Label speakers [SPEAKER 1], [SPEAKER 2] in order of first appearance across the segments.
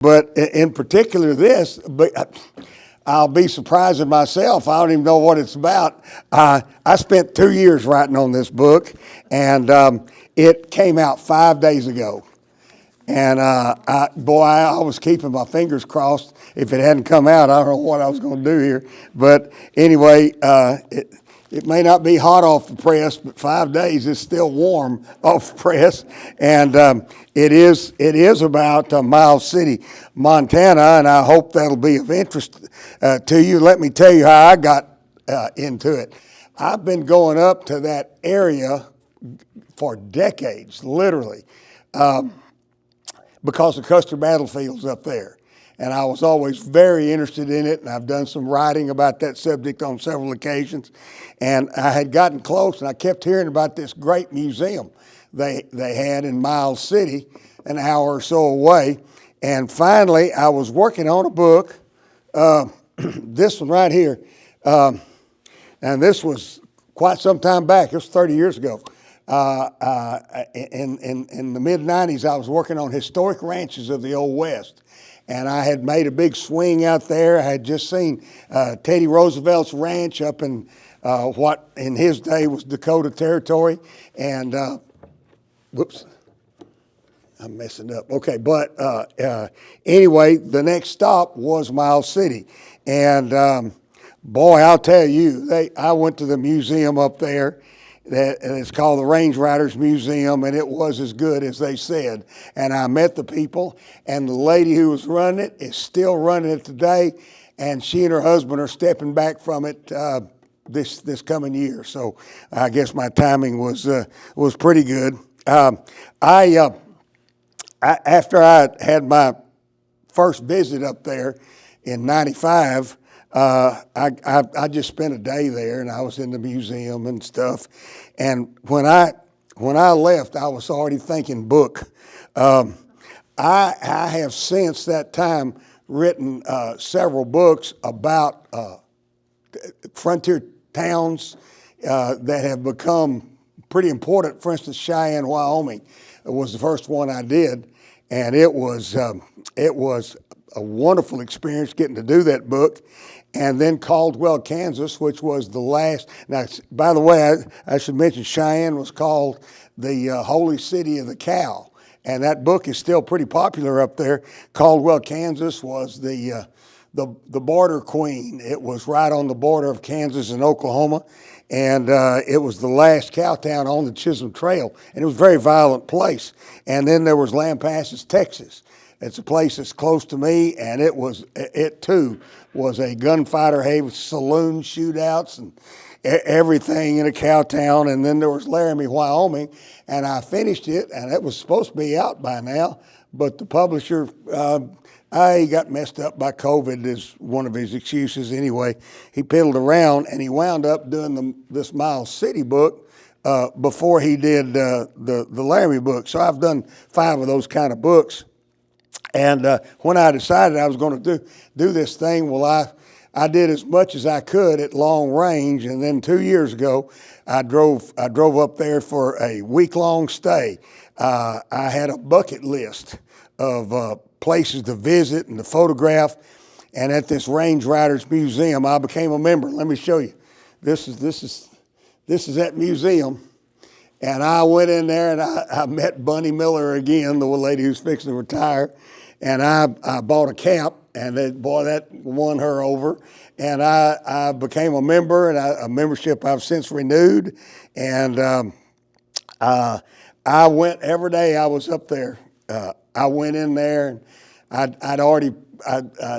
[SPEAKER 1] But in particular this, but I'll be surprising myself. I don't even know what it's about. I spent 2 years writing on this book, and it came out 5 days ago. And I was keeping my fingers crossed. If it hadn't come out, I don't know what I was going to do here. But anyway, it may not be hot off the press, but 5 days is still warm off the press. And it is about Miles City, Montana, and I hope that'll be of interest to you. Let me tell you how I got into it. I've been going up to that area for decades, literally. Because the Custer Battlefield's up there. And I was always very interested in it, and I've done some writing about that subject on several occasions. And I had gotten close, and I kept hearing about this great museum they had in Miles City, an hour or so away. And finally, I was working on a book, this one right here. And this was quite some time back. It was 30 years ago. In the mid-'90s, I was working on historic ranches of the Old West. And I had made a big swing out there. I had just seen Teddy Roosevelt's ranch up in what in his day was Dakota Territory. And, whoops, I'm messing up. Okay, but anyway, the next stop was Miles City. And boy, I'll tell you, I went to the museum up there. It's called the Range Riders Museum, and it was as good as they said. And I met the people, and the lady who was running it is still running it today, and she and her husband are stepping back from it this coming year. So I guess my timing was pretty good. After I had my first visit up there in '95. I just spent a day there, and I was in the museum and stuff. And when I left, I was already thinking book. I have since that time written several books about frontier towns that have become pretty important. For instance, Cheyenne, Wyoming was the first one I did, and it was a wonderful experience getting to do that book. And then Caldwell, Kansas, which was the last. Now, by the way, I should mention Cheyenne was called the Holy City of the Cow, and that book is still pretty popular up there. Caldwell, Kansas was the border queen. It was right on the border of Kansas and Oklahoma, and it was the last cow town on the Chisholm Trail, and it was a very violent place. And then there was Lampasas, Texas. It's a place that's close to me, and it too was a gunfighter haven, saloon shootouts and everything in a cow town. And then there was Laramie, Wyoming, and I finished it, and it was supposed to be out by now, but the publisher, he got messed up by COVID is one of his excuses anyway. He piddled around, and he wound up doing this Miles City book before he did the Laramie book. So I've done 5 of those kind of books. And when I decided I was going to do this thing, well, I did as much as I could at long range, and then 2 years ago, I drove up there for a week-long stay. I had a bucket list of places to visit and to photograph, and at this Range Riders Museum, I became a member. Let me show you. This is that museum. And I went in there and I met Bunny Miller again, the lady who's fixing to retire. And I bought a cap, and that won her over. And I became a member, and a membership I've since renewed. And I went every day I was up there. I went in there, and I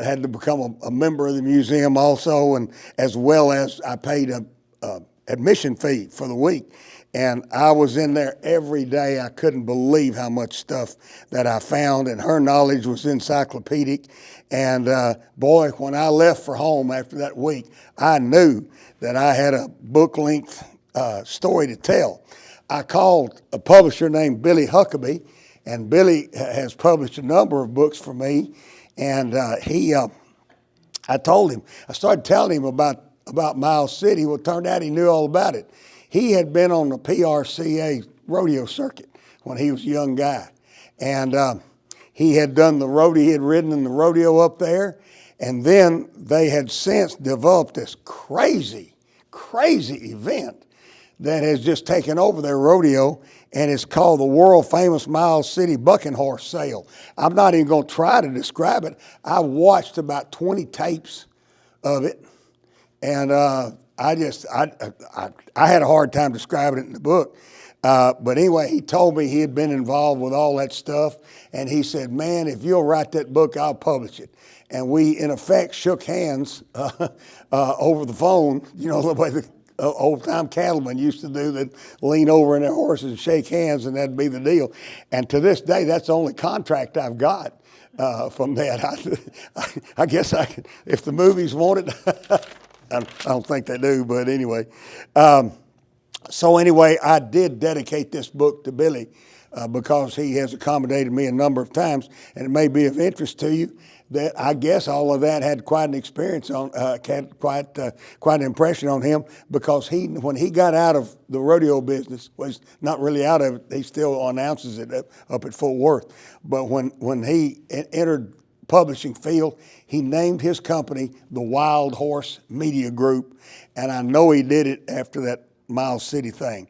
[SPEAKER 1] had to become a member of the museum also, and as well as I paid a admission fee for the week. And I was in there every day. I couldn't believe how much stuff that I found, and her knowledge was encyclopedic. And boy, when I left for home after that week, I knew that I had a book-length story to tell. I called a publisher named Billy Huckabee, and Billy has published a number of books for me. And I started telling him about Miles City. Well, it turned out he knew all about it. He had been on the PRCA rodeo circuit when he was a young guy. And He had done the rodeo, he had ridden in the rodeo up there, and then they had since developed this crazy event that has just taken over their rodeo, and it's called the world famous Miles City Bucking Horse Sale. I'm not even going to try to describe it. I watched about 20 tapes of it, and I had a hard time describing it in the book. But anyway, he told me he had been involved with all that stuff, and he said, man, if you'll write that book, I'll publish it. And we, in effect, shook hands over the phone, you know, the way the old-time cattlemen used to do, that lean over in their horses and shake hands, and that'd be the deal. And to this day, that's the only contract I've got from that. I guess I could, if the movies want it. I don't think they do, but anyway. So anyway, I did dedicate this book to Billy because he has accommodated me a number of times, and it may be of interest to you that I guess all of that had quite an experience on, quite an impression on him, because when he got out of the rodeo business, was not really out of it. He still announces it up at Fort Worth, but when he entered publishing field, he named his company the Wild Horse Media Group, and I know he did it after that Miles City thing.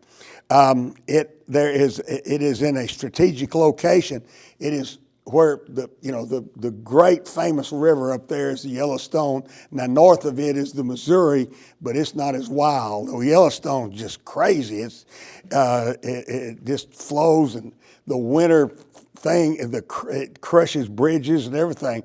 [SPEAKER 1] It is in a strategic location. It is where the great famous river up there is the Yellowstone. Now north of it is the Missouri, but it's not as wild. The Yellowstone's just crazy. It just flows, and the winter thing, it crushes bridges and everything.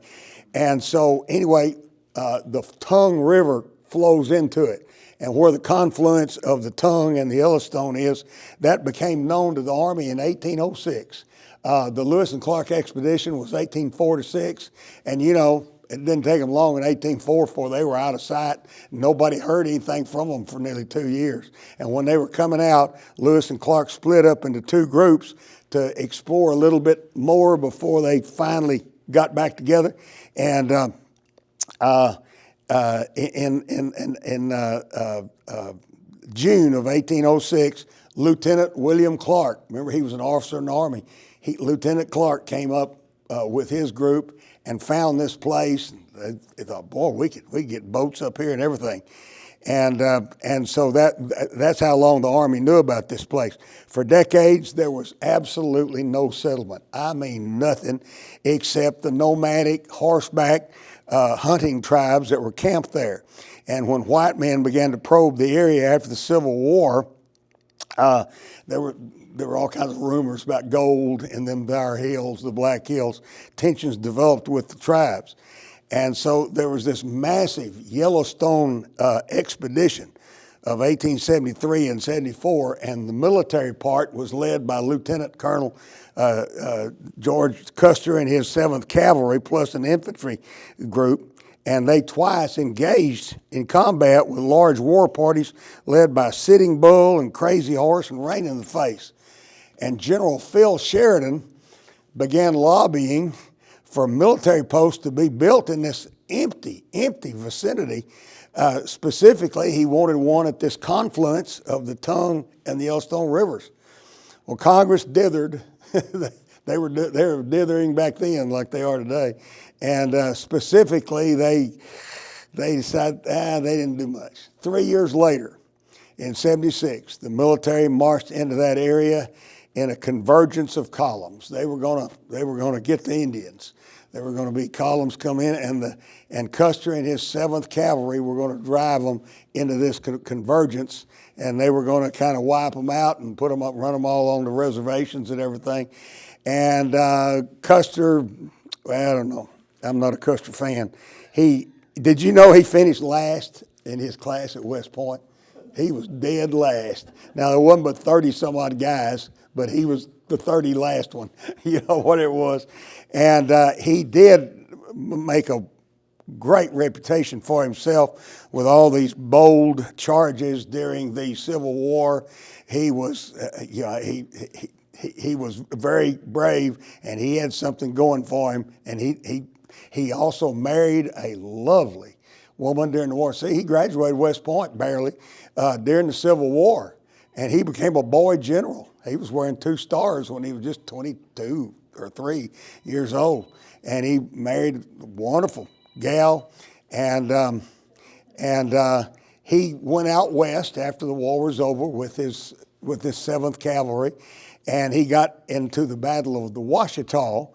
[SPEAKER 1] And so anyway, the Tongue River flows into it. And where the confluence of the Tongue and the Yellowstone is, that became known to the Army in 1806. The Lewis and Clark expedition was 1846, and you know, it didn't take them long in 1804 before they were out of sight. Nobody heard anything from them for nearly 2 years. And when they were coming out, Lewis and Clark split up into two groups to explore a little bit more before they finally got back together. And in June of 1806, Lieutenant William Clark, remember he was an officer in the Army, Lieutenant Clark came up with his group and found this place. They thought, boy, we could get boats up here and everything. And so that's how long the Army knew about this place. For decades, there was absolutely no settlement. I mean, nothing except the nomadic horseback hunting tribes that were camped there. And when white men began to probe the area after the Civil War, there were all kinds of rumors about gold in them dire hills, the Black Hills. Tensions developed with the tribes. And so there was this massive Yellowstone expedition of 1873 and 74, and the military part was led by Lieutenant Colonel George Custer and his 7th Cavalry, plus an infantry group. And they twice engaged in combat with large war parties led by Sitting Bull and Crazy Horse and Rain in the Face. And General Phil Sheridan began lobbying for military posts to be built in this empty vicinity. Specifically, he wanted one at this confluence of the Tongue and the Yellowstone rivers. Well, Congress dithered. They were dithering back then like they are today. And specifically, they decided they didn't do much. 3 years later, in 76, the military marched into that area in a convergence of columns. They were gonna get the Indians. There were going to be columns come in, and Custer and his 7th Cavalry were going to drive them into this convergence, and they were going to kind of wipe them out and put them up, run them all on the reservations and everything. And Custer, I don't know. I'm not a Custer fan. Did you know he finished last in his class at West Point? He was dead last. Now, there wasn't but 30 some odd guys, but he was the 30 last one, you know what it was. And he did make a great reputation for himself with all these bold charges during the Civil War. He was, he was very brave, and he had something going for him. And he also married a lovely woman during the war. See, he graduated West Point barely during the Civil War, and he became a boy general. He was wearing 2 stars when he was just 22. or 3 years old, and he married a wonderful gal, and he went out west after the war was over with his 7th Cavalry, and he got into the Battle of the Washita,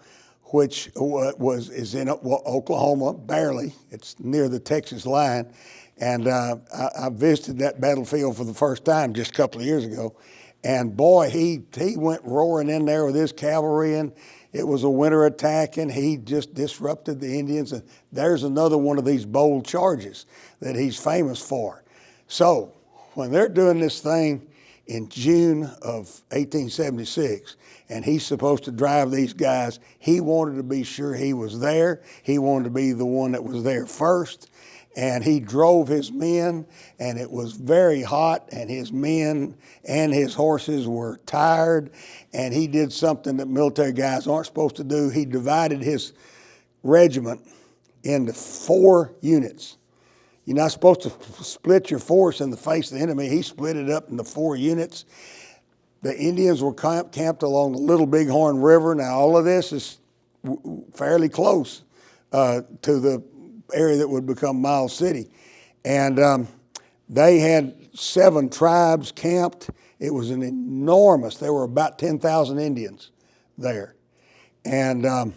[SPEAKER 1] which is in Oklahoma, barely. It's near the Texas line. And I visited that battlefield for the first time just a couple of years ago. And boy, he went roaring in there with his cavalry, and it was a winter attack, and he just disrupted the Indians. And there's another one of these bold charges that he's famous for. So when they're doing this thing in June of 1876, and he's supposed to drive these guys, he wanted to be sure he was there. He wanted to be the one that was there first. And he drove his men, and it was very hot, and his men and his horses were tired, and he did something that military guys aren't supposed to do. He divided his regiment into 4 units. You're not supposed to split your force in the face of the enemy. He split it up into 4 units. The Indians were camped along the Little Bighorn River. Now, all of this is fairly close to the area that would become Miles City. And they had 7 tribes camped. It was an enormous, there were about 10,000 Indians there. And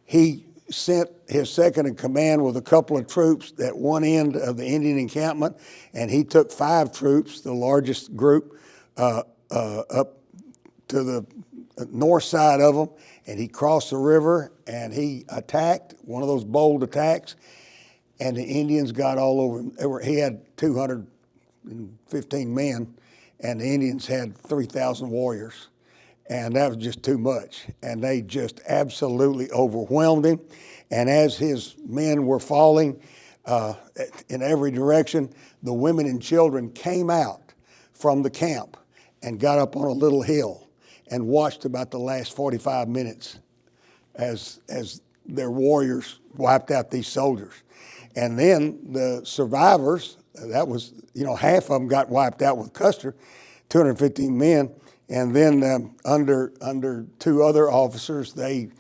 [SPEAKER 1] he sent his second in command with a couple of troops at one end of the Indian encampment, and he took 5 troops, the largest group, up to the north side of them, and he crossed the river, and he attacked, one of those bold attacks, and the Indians got all over him. He had 215 men, and the Indians had 3,000 warriors. And that was just too much. And they just absolutely overwhelmed him. And as his men were falling in every direction, the women and children came out from the camp and got up on a little hill and watched about the last 45 minutes as their warriors wiped out these soldiers. And then the survivors, that was, half of them got wiped out with Custer, 215 men. And then under 2 other officers, they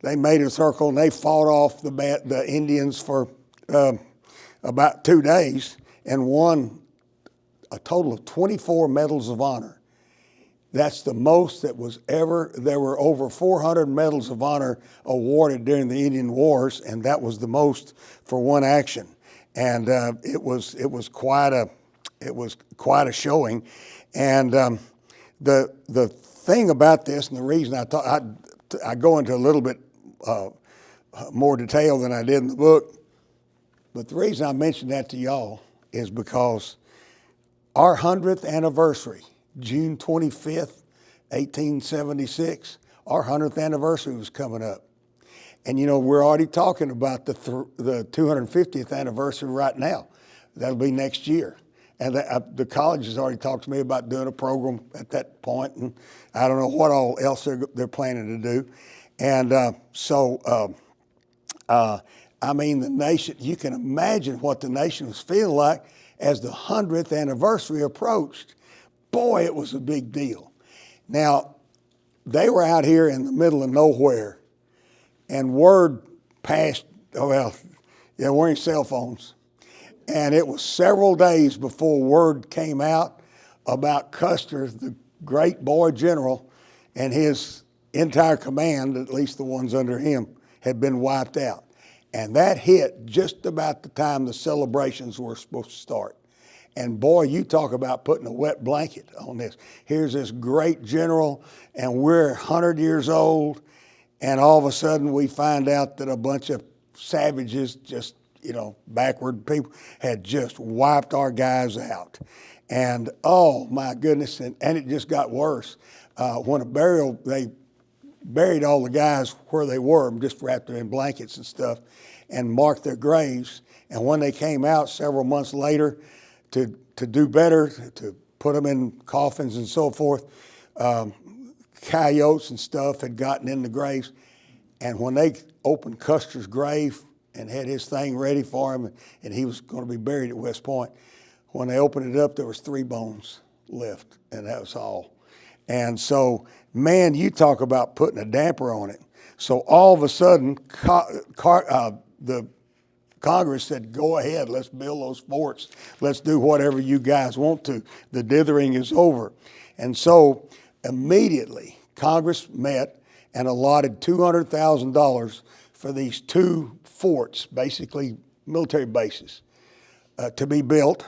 [SPEAKER 1] made a circle and they fought off the Indians for about 2 days and won a total of 24 Medals of Honor. That's the most that was ever. There were over 400 Medals of Honor awarded during the Indian Wars, and that was the most for one action. And it was quite a showing. And the thing about this, and the reason I go into a little bit more detail than I did in the book, but the reason I mention that to y'all is because our 100th anniversary, June 25th, 1876, our 100th anniversary was coming up. And we're already talking about the 250th anniversary right now. That'll be next year. And the college has already talked to me about doing a program at that point, and I don't know what all else they're planning to do. And the nation, you can imagine what the nation was feeling like as the 100th anniversary approached. Boy, it was a big deal. Now, they were out here in the middle of nowhere, and word passed, there weren't cell phones. And it was several days before word came out about Custer, the great boy general, and his entire command, at least the ones under him, had been wiped out. And that hit just about the time the celebrations were supposed to start. And boy, you talk about putting a wet blanket on this. Here's this great general, and we're 100 years old, and all of a sudden we find out that a bunch of savages, just backward people, had just wiped our guys out. And oh my goodness, and it just got worse. When they buried all the guys where they were, just wrapped them in blankets and stuff, and marked their graves. And when they came out several months later to do better, to put them in coffins and so forth, coyotes and stuff had gotten in the graves. And when they opened Custer's grave and had his thing ready for him, and he was going to be buried at West Point, when they opened it up, there was 3 bones left, and that was all. And so, man, you talk about putting a damper on it. So all of a sudden, the Congress said, go ahead, let's build those forts. Let's do whatever you guys want to. The dithering is over. And so immediately, Congress met and allotted $200,000 for these two forts, basically military bases, to be built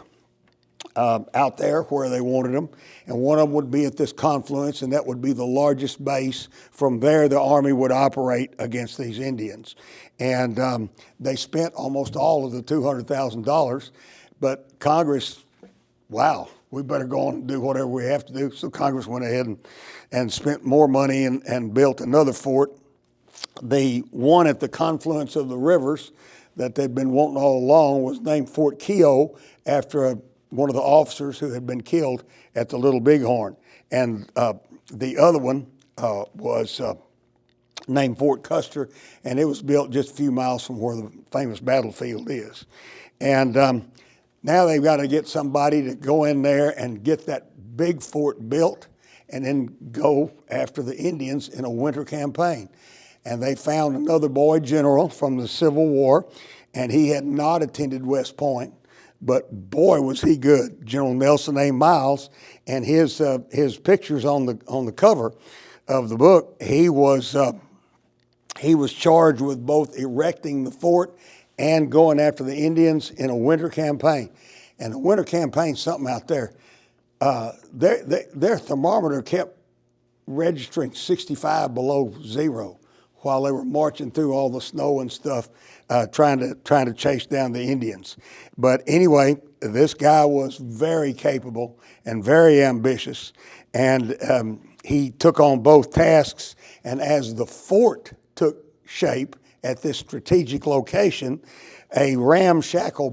[SPEAKER 1] out there where they wanted them. And one of them would be at this confluence, and that would be the largest base. From there, the Army would operate against these Indians. And they spent almost all of the $200,000, but Congress, wow, we better go on and do whatever we have to do. So Congress went ahead and spent more money and built another fort. The one at the confluence of the rivers that they'd been wanting all along was named Fort Keogh after one of the officers who had been killed at the Little Bighorn. And the other one was named Fort Custer, and it was built just a few miles from where the famous battlefield is. And now they've got to get somebody to go in there and get that big fort built and then go after the Indians in a winter campaign. And they found another boy general from the Civil War, and he had not attended West Point, but boy was he good. General Nelson A. Miles, and his pictures on the cover of the book, he was charged with both erecting the fort and going after the Indians in a winter campaign. And the winter campaign, something out there, their thermometer kept registering 65 below zero while they were marching through all the snow and stuff, trying to chase down the Indians. But anyway, this guy was very capable and very ambitious, and he took on both tasks. And as the fort took shape at this strategic location, a ramshackle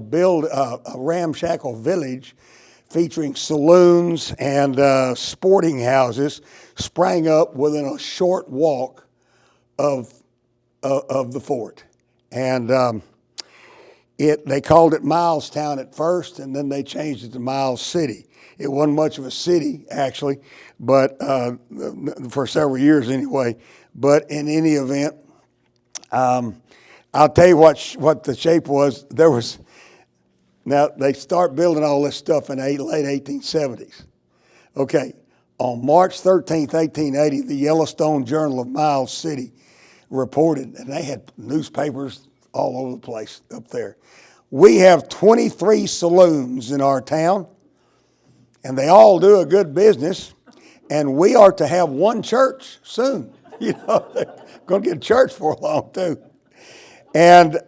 [SPEAKER 1] village featuring saloons and sporting houses sprang up within a short walk of the fort. And they called it Milestown at first, and then they changed it to Miles City. It wasn't much of a city, actually, but for several years anyway. But in any event, I'll tell you what the shape was. Now they start building all this stuff in the late 1870s. Okay, on March 13th, 1880, the Yellowstone Journal of Miles City reported, and they had newspapers all over the place up there. We have 23 saloons in our town, and they all do a good business, and we are to have one church soon. You know, they're going to get a church for long too. And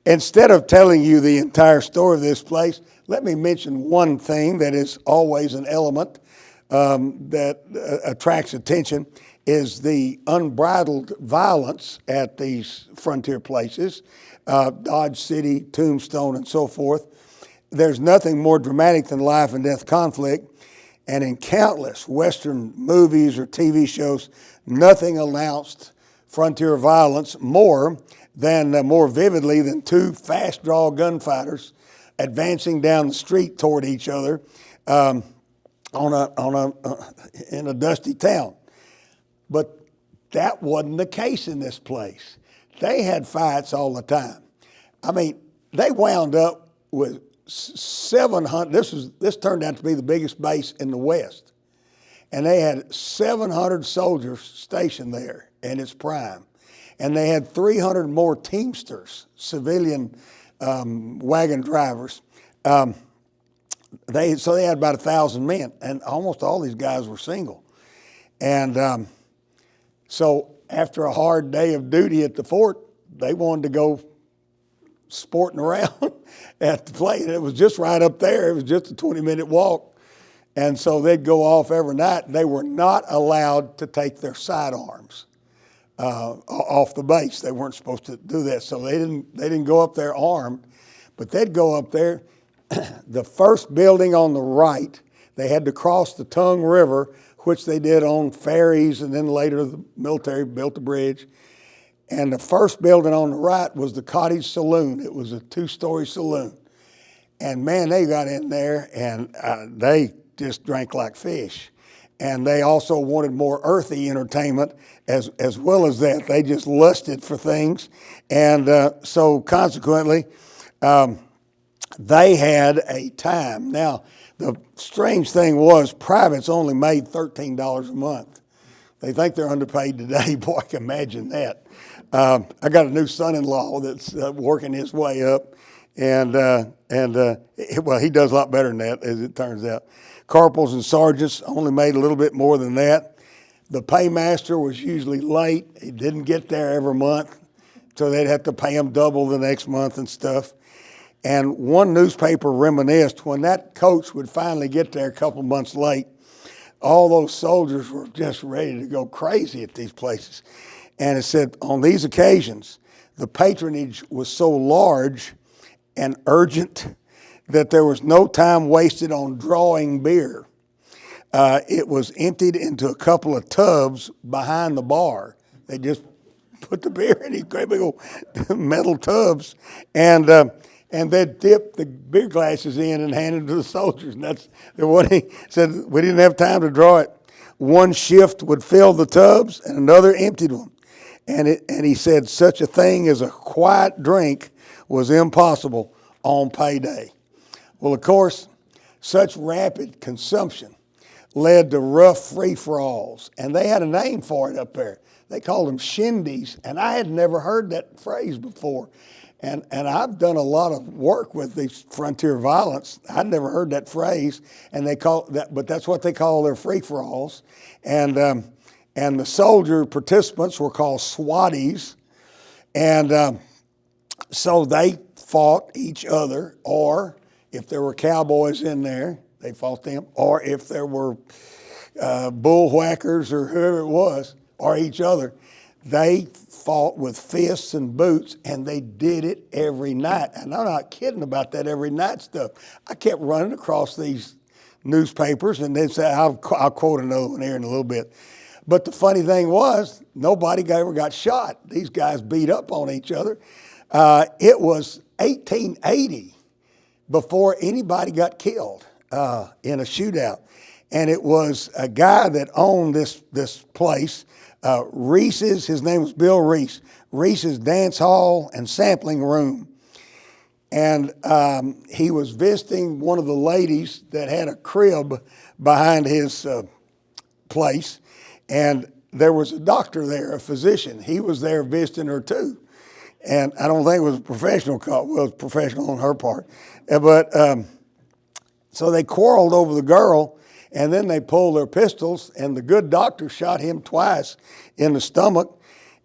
[SPEAKER 1] instead of telling you the entire story of this place, let me mention one thing that is always an element that attracts attention, is the unbridled violence at these frontier places, Dodge City, Tombstone, and so forth. There's nothing more dramatic than life and death conflict, and in countless Western movies or TV shows, nothing announced frontier violence more vividly than two fast draw gunfighters advancing down the street toward each other in a dusty town. But that wasn't the case in this place. They had fights all the time. I mean, they wound up with 700. This turned out to be the biggest base in the West, and they had 700 soldiers stationed there in its prime, and they had 300 more Teamsters, civilian wagon drivers. They had about 1,000 men, and almost all these guys were single, and so after a hard day of duty at the fort, they wanted to go sporting around at the plate. And it was just right up there. It was just a 20-minute walk. And so they'd go off every night. They were not allowed to take their sidearms off the base. They weren't supposed to do that. So they didn't go up there armed, but they'd go up there. The first building on the right, they had to cross the Tongue River, which they did on ferries, and then later the military built the bridge. And the first building on the right was the Cottage Saloon. It was a 2-story saloon. And man, they got in there and they just drank like fish. and they also wanted more earthy entertainment as well as that. They just lusted for things, and so consequently, they had a time. Now, the strange thing was privates only made $13 a month. They think they're underpaid today. Boy, I can imagine that. I got a new son-in-law that's working his way up, and well, he does a lot better than that, as it turns out. Corporals and sergeants only made a little bit more than that. The paymaster was usually late. He didn't get there every month, so they'd have to pay him double the next month and stuff. And one newspaper reminisced when that coach would finally get there a couple months late, all those soldiers were just ready to go crazy at these places. And it said on these occasions, the patronage was so large and urgent that there was no time wasted on drawing beer. It was emptied into a couple of tubs behind the bar. They just put the beer in these great big old metal tubs, and they'd dip the beer glasses in and hand them to the soldiers. And that's what he said. We didn't have time to draw it. One shift would fill the tubs, and another emptied them. And he said such a thing as a quiet drink was impossible on payday. Well, of course, such rapid consumption led to rough free-for-alls, and they had a name for it up there. They called them shindies, and I had never heard that phrase before. And I've done a lot of work with these frontier violence. I'd never heard that phrase, and they call that, but that's what they call their free-for-alls. And the soldier participants were called swatties, and so they fought each other, or if there were cowboys in there, they fought them, or if there were bullwhackers or whoever it was, or each other, they fought with fists and boots, and they did it every night. And I'm not kidding about that every night stuff. I kept running across these newspapers, and they'd say, I'll quote another one here in a little bit. But the funny thing was, nobody ever got shot. These guys beat up on each other. It was 1880 before anybody got killed in a shootout. And it was a guy that owned this place, Reese's, his name was Bill Reese, Reese's Dance Hall and Sampling Room. And he was visiting one of the ladies that had a crib behind his place. And there was a doctor there, a physician. He was there visiting her too. And I don't think it was a professional call. Well, it was professional on her part. But so they quarreled over the girl, and then they pulled their pistols, and the good doctor shot him twice in the stomach.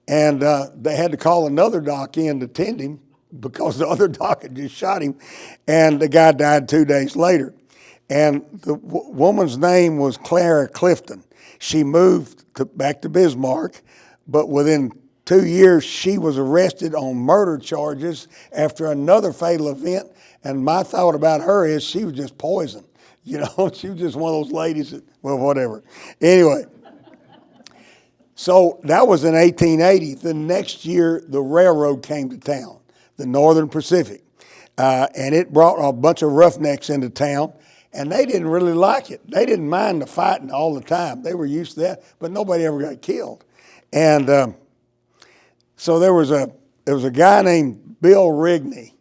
[SPEAKER 1] And they had to call another doc in to tend him because the other doc had just shot him. And the guy died 2 days later. And the woman's name was Clara Clifton. She moved back to Bismarck, but within 2 years, she was arrested on murder charges after another fatal event. And my thought about her is she was just poison. You know, she was just one of those ladies that, well, whatever. Anyway, so that was in 1880. The next year, the railroad came to town, the Northern Pacific. And it brought a bunch of roughnecks into town. And they didn't really like it. They didn't mind the fighting all the time. They were used to that, but nobody ever got killed. And so there was a guy named Bill Rigney,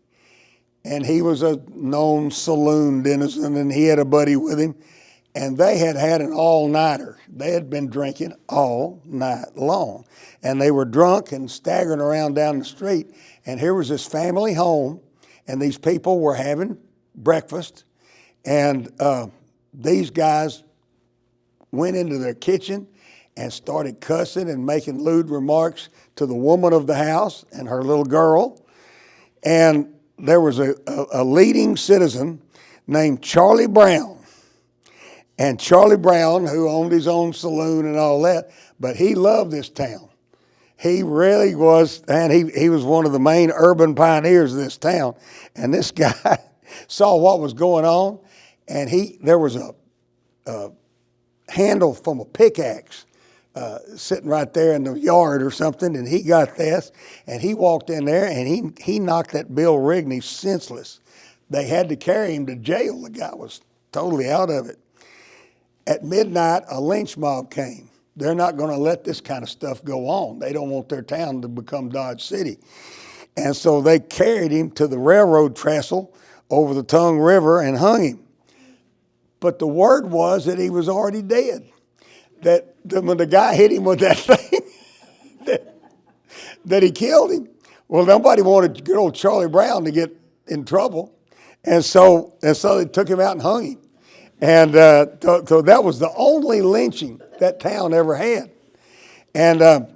[SPEAKER 1] and he was a known saloon denizen, and he had a buddy with him, and they had an all-nighter. They had been drinking all night long, and they were drunk and staggering around down the street, and here was this family home, and these people were having breakfast, and these guys went into their kitchen and started cussing and making lewd remarks to the woman of the house and her little girl. And there was a leading citizen named Charlie Brown. And Charlie Brown, who owned his own saloon and all that, but he loved this town. He really was, and he was one of the main urban pioneers of this town. And this guy saw what was going on, and there was a handle from a pickaxe sitting right there in the yard or something, and he got this, and he walked in there, and he knocked that Bill Rigney senseless. They had to carry him to jail. The guy was totally out of it. At midnight, a lynch mob came. They're not going to let this kind of stuff go on. They don't want their town to become Dodge City. And so they carried him to the railroad trestle over the Tongue River and hung him. But the word was that he was already dead. That when the guy hit him with that thing, that he killed him. Well, nobody wanted good old Charlie Brown to get in trouble. And so they took him out and hung him. And so that was the only lynching that town ever had. And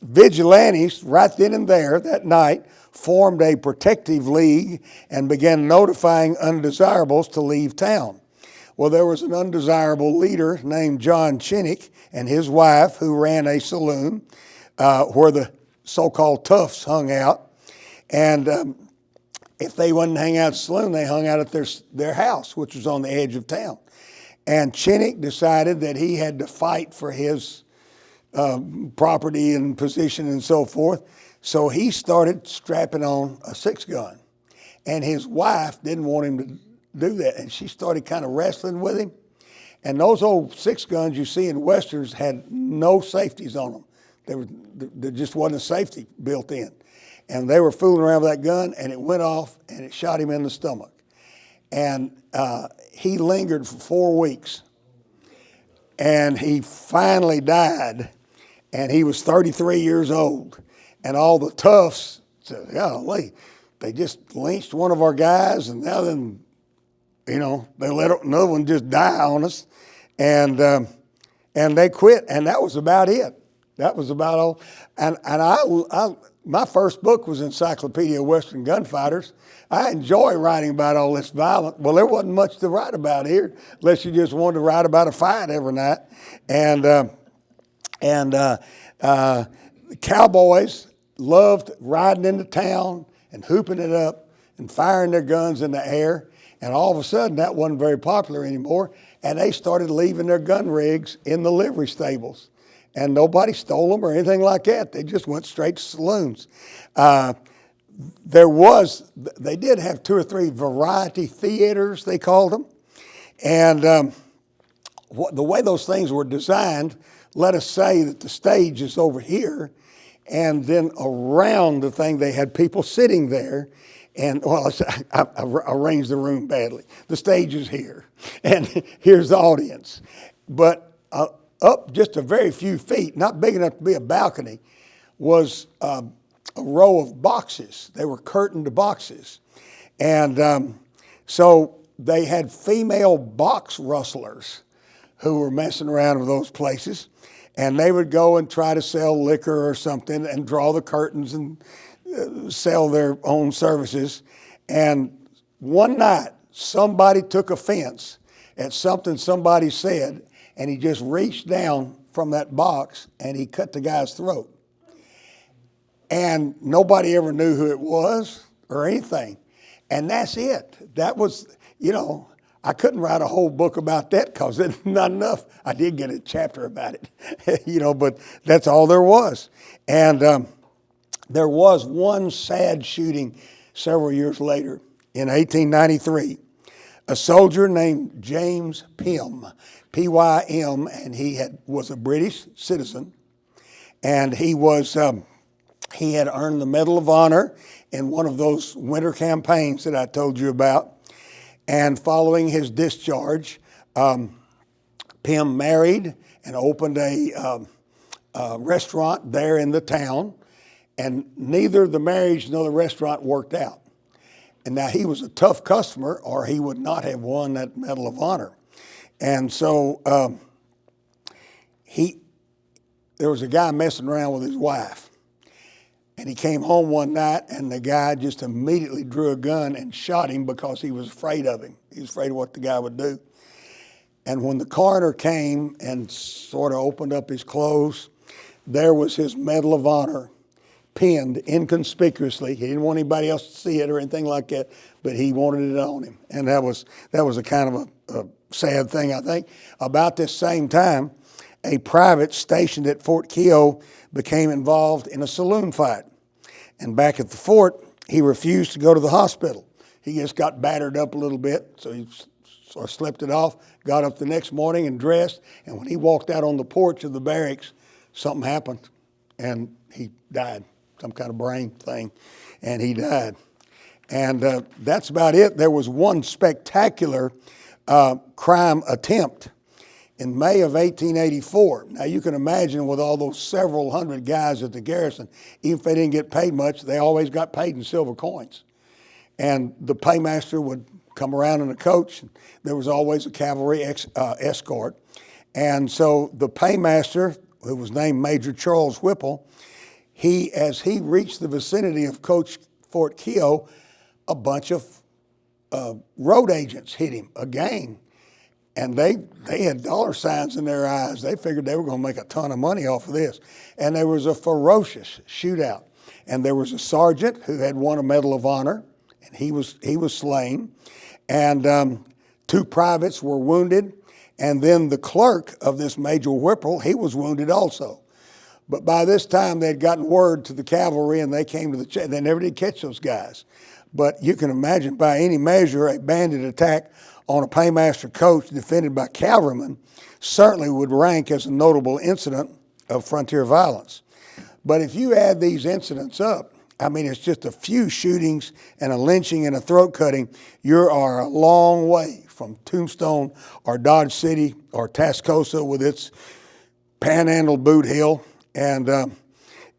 [SPEAKER 1] vigilantes right then and there that night formed a protective league and began notifying undesirables to leave town. Well, there was an undesirable leader named John Chinnick and his wife who ran a saloon where the so-called toughs hung out. And if they wouldn't hang out at the saloon, they hung out at their house, which was on the edge of town. And Chinnick decided that he had to fight for his property and position and so forth. So he started strapping on a 6-gun. And his wife didn't want him to do that. And she started kind of wrestling with him. And those old 6-guns you see in Westerns had no safeties on them. There just wasn't a safety built in. And they were fooling around with that gun, and it went off, and it shot him in the stomach. And he lingered for 4 weeks. And he finally died, and he was 33 years old. And all the toughs said, golly, they just lynched one of our guys, and now then, they let another one just die on us. And they quit, and that was about it. That was about all. And I my first book was Encyclopedia of Western Gunfighters. I enjoy writing about all this violence. Well, there wasn't much to write about here, unless you just wanted to write about a fight every night. And cowboys loved riding into town and hooping it up and firing their guns in the air. And all of a sudden, that wasn't very popular anymore. And they started leaving their gun rigs in the livery stables. And nobody stole them or anything like that. They just went straight to saloons. They did have 2 or 3 variety theaters, they called them. And the way those things were designed, let us say that the stage is over here, and then around the thing they had people sitting there. And, well, I arranged the room badly. The stage is here, and here's the audience. But up just a very few feet, not big enough to be a balcony, was a row of boxes. They were curtained boxes. And so they had female box rustlers who were messing around with those places. And they would go and try to sell liquor or something and draw the curtains and sell their own services. And one night, somebody took offense at something somebody said, and he just reached down from that box and he cut the guy's throat. And nobody ever knew who it was or anything. And that's it. That was, I couldn't write a whole book about that because it's not enough. I did get a chapter about it, but that's all there was. And there was one sad shooting several years later in 1893. A soldier named James Pym, P-Y-M, and he was a British citizen, and he had earned the Medal of Honor in one of those winter campaigns that I told you about. And following his discharge, Pym married and opened a restaurant there in the town, and neither the marriage nor the restaurant worked out. And now he was a tough customer, or he would not have won that Medal of Honor. And so there was a guy messing around with his wife. And he came home one night, and the guy just immediately drew a gun and shot him because he was afraid of him. He was afraid of what the guy would do. And when the coroner came and sort of opened up his clothes, there was his Medal of Honor pinned inconspicuously. He didn't want anybody else to see it or anything like that, but he wanted it on him. And that was a kind of a sad thing, I think. About this same time, a private stationed at Fort Keogh became involved in a saloon fight. And back at the fort, he refused to go to the hospital. He just got battered up a little bit, so he So I slept it off, got up the next morning and dressed, and when he walked out on the porch of the barracks, something happened, and he died, some kind of brain thing, and he died. And that's about it. There was one spectacular crime attempt in May of 1884. Now you can imagine with all those several hundred guys at the garrison, even if they didn't get paid much, they always got paid in silver coins. And the paymaster would come around in a coach. There was always a cavalry escort. And so the paymaster, who was named Major Charles Whipple, as he reached the vicinity of Coach Fort Keogh, a bunch of road agents hit him, a gang. And they had dollar signs in their eyes. They figured they were going to make a ton of money off of this. And there was a ferocious shootout. And there was a sergeant who had won a Medal of Honor, and he was slain. And 2 privates were wounded. And then the clerk of this Major Whipple, he was wounded also. But by this time, they had gotten word to the cavalry, and they came to the they never did catch those guys. But you can imagine, by any measure, a bandit attack on a paymaster coach defended by cavalrymen certainly would rank as a notable incident of frontier violence. But if you add these incidents up, I mean, it's just a few shootings and a lynching and a throat cutting, you are a long way from Tombstone or Dodge City or Tascosa with its Panhandle Boot Hill. And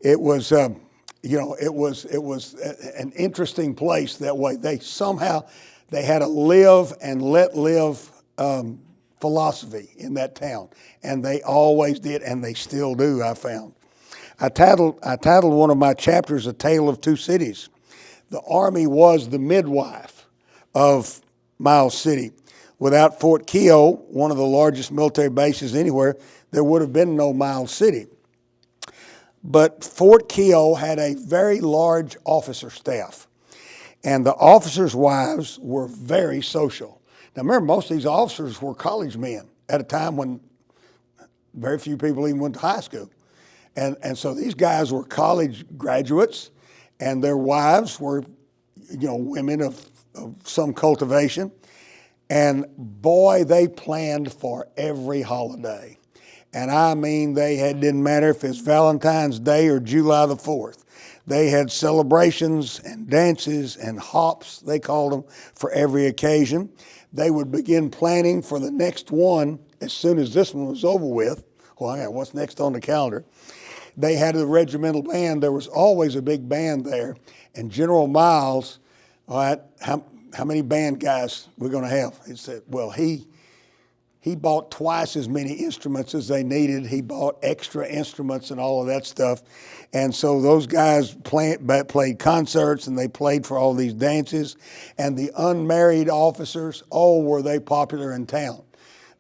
[SPEAKER 1] it was an interesting place that way. They had a live and let live philosophy in that town, and they always did, and they still do. I found. I titled one of my chapters "A Tale of Two Cities." The Army was the midwife of Miles City. Without Fort Keogh, one of the largest military bases anywhere, there would have been no Miles City. But Fort Keogh had a very large officer staff. And the officers' wives were very social. Now remember, most of these officers were college men at a time when very few people even went to high school. And so these guys were college graduates, and their wives were, women of some cultivation. And boy, they planned for every holiday. And I mean, didn't matter if it's Valentine's Day or July the 4th. They had celebrations and dances and hops, they called them, for every occasion. They would begin planning for the next one as soon as this one was over with. Well, what's next on the calendar? They had a regimental band. There was always a big band there. And General Miles, all right, how many band guys we're going to have? He said, well, he bought twice as many instruments as they needed. He bought extra instruments and all of that stuff. And so those guys played concerts, and they played for all these dances. And the unmarried officers, were they popular in town.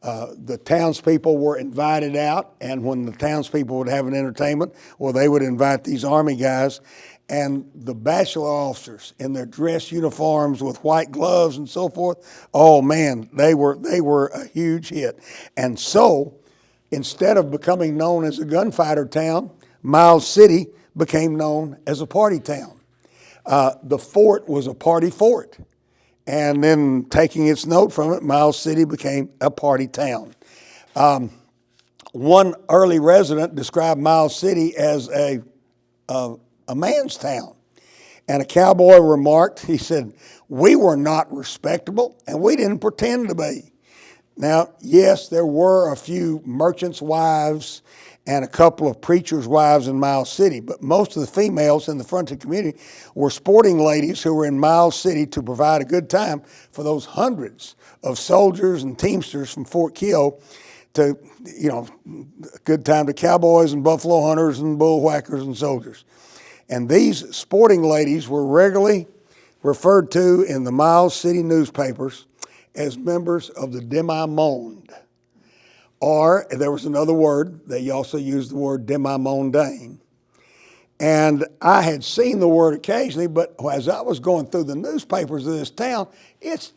[SPEAKER 1] The townspeople were invited out, and when the townspeople would have an entertainment, well, they would invite these Army guys. And the bachelor officers in their dress uniforms with white gloves and so forth, oh man, they were a huge hit. And so, instead of becoming known as a gunfighter town, Miles City became known as a party town. The fort was a party fort. And then taking its note from it, Miles City became a party town. One early resident described Miles City as a man's town. And a cowboy remarked, he said, we were not respectable and we didn't pretend to be. Now, yes, there were a few merchants' wives and a couple of preachers' wives in Miles City, but most of the females in the frontier community were sporting ladies who were in Miles City to provide a good time for those hundreds of soldiers and teamsters from Fort Keogh to, a good time to cowboys and buffalo hunters and bull whackers and soldiers. And these sporting ladies were regularly referred to in the Miles City newspapers as members of the demi-monde. Or there was another word, they also used the word demi-mondaine. And I had seen the word occasionally, but as I was going through the newspapers of this town, it's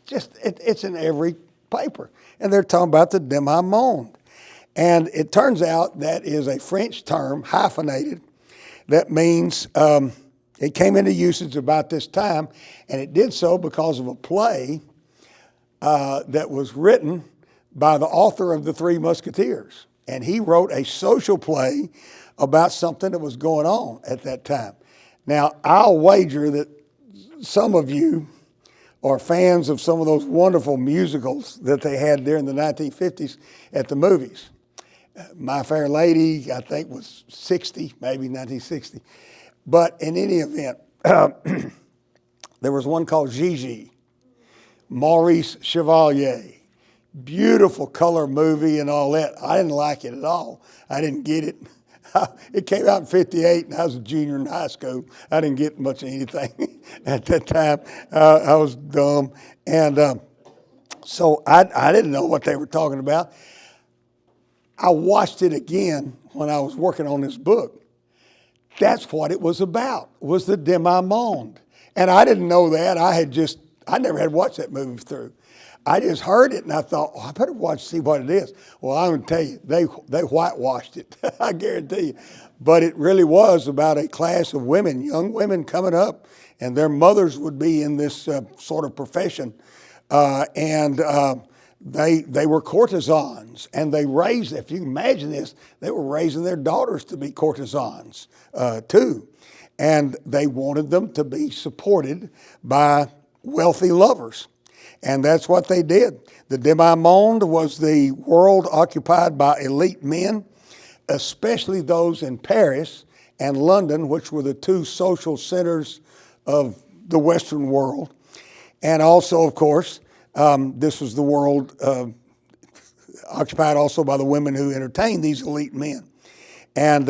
[SPEAKER 1] in every paper. And they're talking about the demi-monde. And it turns out that is a French term, hyphenated, that means it came into usage about this time, and it did so because of a play that was written by the author of The Three Musketeers. And he wrote a social play about something that was going on at that time. Now, I'll wager that some of you are fans of some of those wonderful musicals that they had during the 1950s at the movies. My Fair Lady, I think, was 60, maybe 1960. But in any event, there was one called Gigi, Maurice Chevalier. Beautiful color movie and all that. I didn't like it at all. I didn't get it. It came out in 58, and I was a junior in high school. I didn't get much of anything at that time. I was dumb. And so I didn't know what they were talking about. I watched it again when I was working on this book. That's what it was about, was the demi-monde. And I didn't know that. I never had watched that movie through. I just heard it and I thought, I better see what it is. Well, I'm going to tell you, they whitewashed it, I guarantee you. But it really was about a class of women, young women coming up, and their mothers would be in this sort of profession. They were courtesans, and they raised, if you can imagine this, they were raising their daughters to be courtesans too. And they wanted them to be supported by wealthy lovers. And that's what they did. The demi-monde was the world occupied by elite men, especially those in Paris and London, which were the two social centers of the Western world. And also, of course, this was the world occupied also by the women who entertained these elite men. And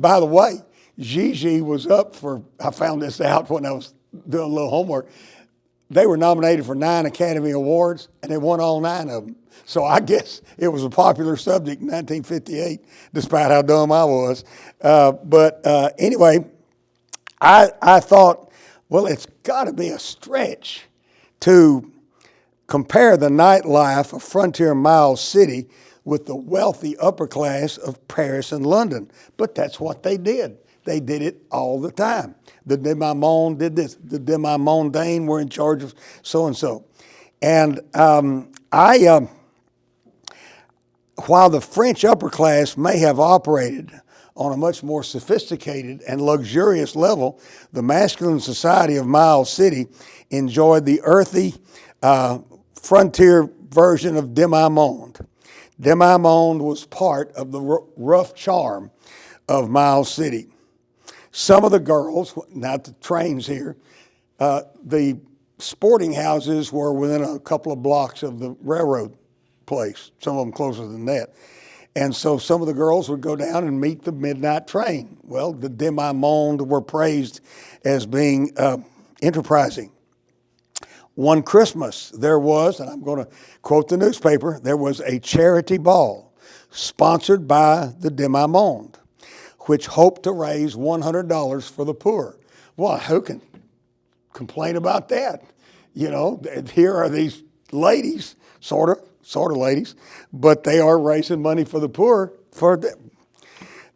[SPEAKER 1] by the way, Gigi was up for, I found this out when I was doing a little homework, they were nominated for 9 Academy Awards, and they won all 9 of them. So I guess it was a popular subject in 1958, despite how dumb I was. Anyway, I thought, well, it's got to be a stretch to compare the nightlife of frontier Miles City with the wealthy upper class of Paris and London. But that's what they did. They did it all the time. The demi-monde did this. The demi-mondaine were in charge of so-and-so. And while the French upper class may have operated on a much more sophisticated and luxurious level, the masculine society of Miles City enjoyed the earthy frontier version of demi-monde. Demi-monde was part of the rough charm of Miles City. Some of the girls, not the trains here, the sporting houses were within a couple of blocks of the railroad place, some of them closer than that. And so some of the girls would go down and meet the midnight train. Well, the demi-monde were praised as being enterprising. One Christmas, there was, and I'm going to quote the newspaper, there was a charity ball sponsored by the demi-monde, which hoped to raise $100 for the poor. Well, who can complain about that? You know, here are these ladies, sort of ladies, but they are raising money for the poor.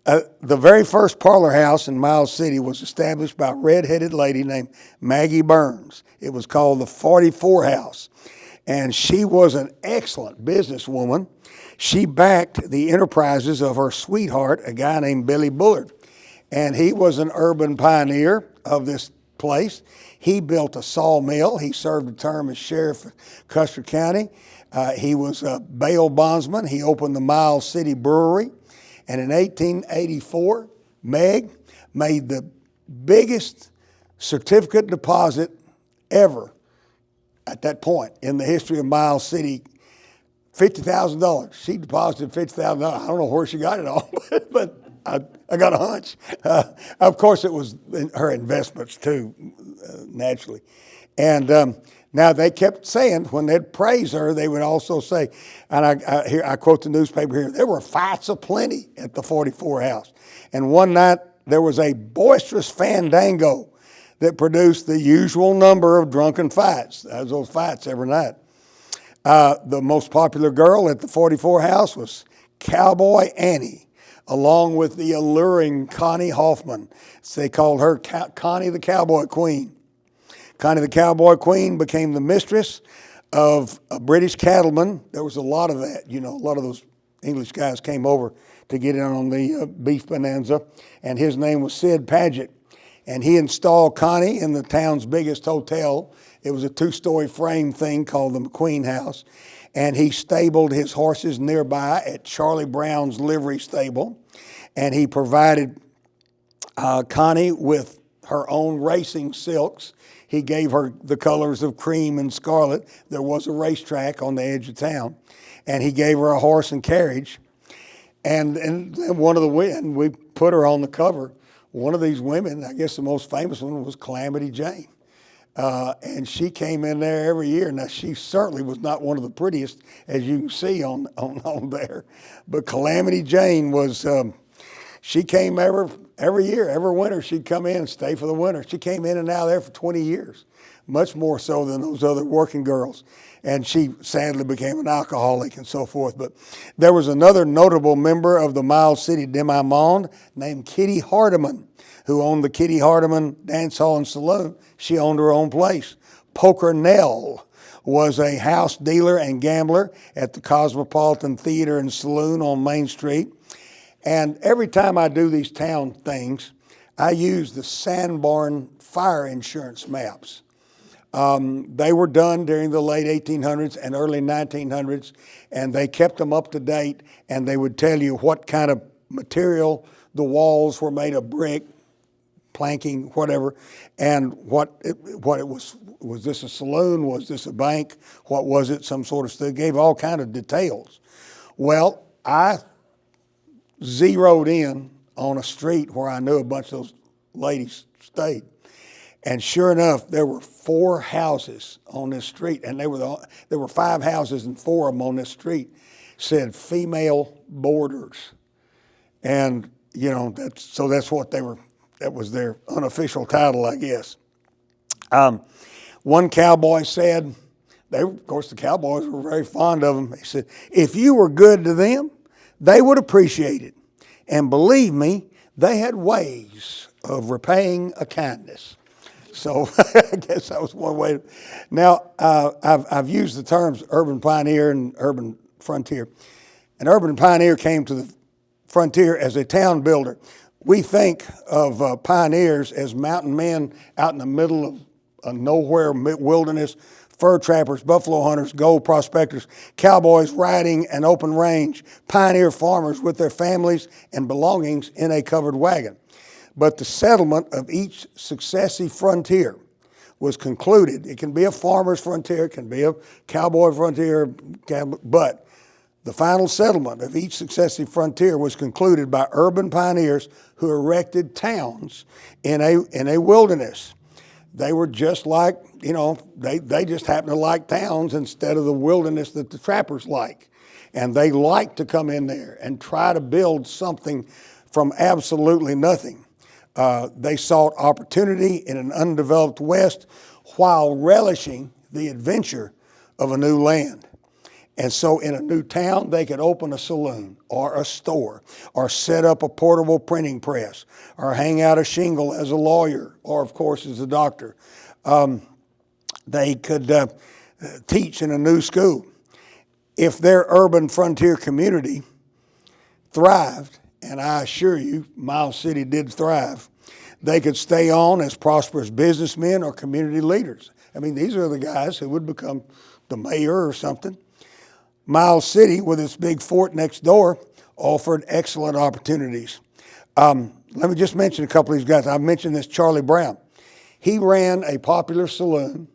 [SPEAKER 1] The very first parlor house in Miles City was established by a red-headed lady named Maggie Burns. It was called the 44 House, and she was an excellent businesswoman. She backed the enterprises of her sweetheart, a guy named Billy Bullard, and he was an urban pioneer of this place. He built a sawmill. He served a term as sheriff of Custer County. He was a bail bondsman. He opened the Miles City Brewery. And in 1884, Meg made the biggest certificate deposit ever at that point in the history of Miles City, $50,000. She deposited $50,000. I don't know where she got it all, but I got a hunch. Of course, it was her investments too, naturally. And now they kept saying, when they'd praise her, they would also say, and I quote the newspaper here, there were fights aplenty at the 44 House. And one night there was a boisterous fandango that produced the usual number of drunken fights. There was those fights every night. The most popular girl at the 44 House was Cowboy Annie, along with the alluring Connie Hoffman. So they called her Connie the Cowboy Queen. Connie the Cowboy Queen became the mistress of a British cattleman. There was a lot of that, a lot of those English guys came over to get in on the beef bonanza, and his name was Sid Paget. And he installed Connie in the town's biggest hotel. It was a 2-story frame thing called the McQueen House. And he stabled his horses nearby at Charlie Brown's livery stable. And he provided Connie with her own racing silks. He gave her the colors of cream and scarlet. There was a racetrack on the edge of town. And he gave her a horse and carriage. And we put her on the cover. One of these women, I guess the most famous one, was Calamity Jane. And she came in there every year. Now, she certainly was not one of the prettiest, as you can see on there. But Calamity Jane was, she came every year, every winter, she'd come in and stay for the winter. She came in and out there for 20 years, much more so than those other working girls. And she sadly became an alcoholic and so forth. But there was another notable member of the Miles City Demi-Monde named Kitty Hardiman, who owned the Kitty Hardiman Dance Hall and Saloon. She owned her own place. Poker Nell was a house dealer and gambler at the Cosmopolitan Theater and Saloon on Main Street. And every time I do these town things, I use the Sandbarn fire insurance maps. They were done during the late 1800s and early 1900s, and they kept them up to date, and they would tell you what kind of material the walls were made of: brick, planking, whatever, and what it was. Was this a saloon? Was this a bank? What was it? Some sort of stuff. It gave all kind of details. Well, I zeroed in on a street where I knew a bunch of those ladies stayed. And sure enough, there were 4 houses on this street, and there were 5 houses, and 4 of them on this street said female boarders. And, that's what they were, that was their unofficial title, I guess. One cowboy said, of course, the cowboys were very fond of him. He said, if you were good to them, they would appreciate it. And believe me, they had ways of repaying a kindness. So I guess that was one way. Now, I've used the terms urban pioneer and urban frontier. An urban pioneer came to the frontier as a town builder. We think of pioneers as mountain men out in the middle of a nowhere wilderness, fur trappers, buffalo hunters, gold prospectors, cowboys riding an open range, pioneer farmers with their families and belongings in a covered wagon. But the settlement of each successive frontier was concluded. It can be a farmer's frontier, it can be a cowboy frontier, but the final settlement of each successive frontier was concluded by urban pioneers who erected towns in a wilderness. They were just like, they just happened to like towns instead of the wilderness that the trappers like. And they liked to come in there and try to build something from absolutely nothing. They sought opportunity in an undeveloped West while relishing the adventure of a new land. And so in a new town, they could open a saloon or a store or set up a portable printing press or hang out a shingle as a lawyer or, of course, as a doctor. They could teach in a new school. If their urban frontier community thrived, and I assure you, Miles City did thrive, they could stay on as prosperous businessmen or community leaders. I mean, these are the guys who would become the mayor or something. Miles City, with its big fort next door, offered excellent opportunities. Let me just mention a couple of these guys. I've mentioned this Charlie Brown. He ran a popular saloon,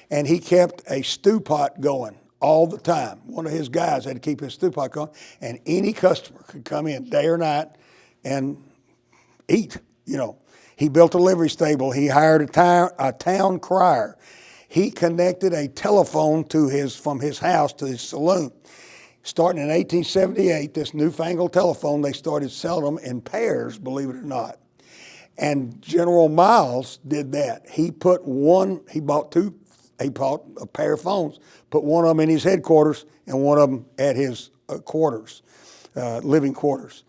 [SPEAKER 1] and he kept a stew pot going all the time. One of his guys had to keep his stew pot going, and any customer could come in day or night and eat. He built a livery stable. He hired a town crier. He connected a telephone from his house to his saloon. Starting in 1878, this newfangled telephone, they started selling them in pairs, believe it or not. And General Miles did that. He bought a pair of phones, put one of them in his headquarters and one of them at his living quarters.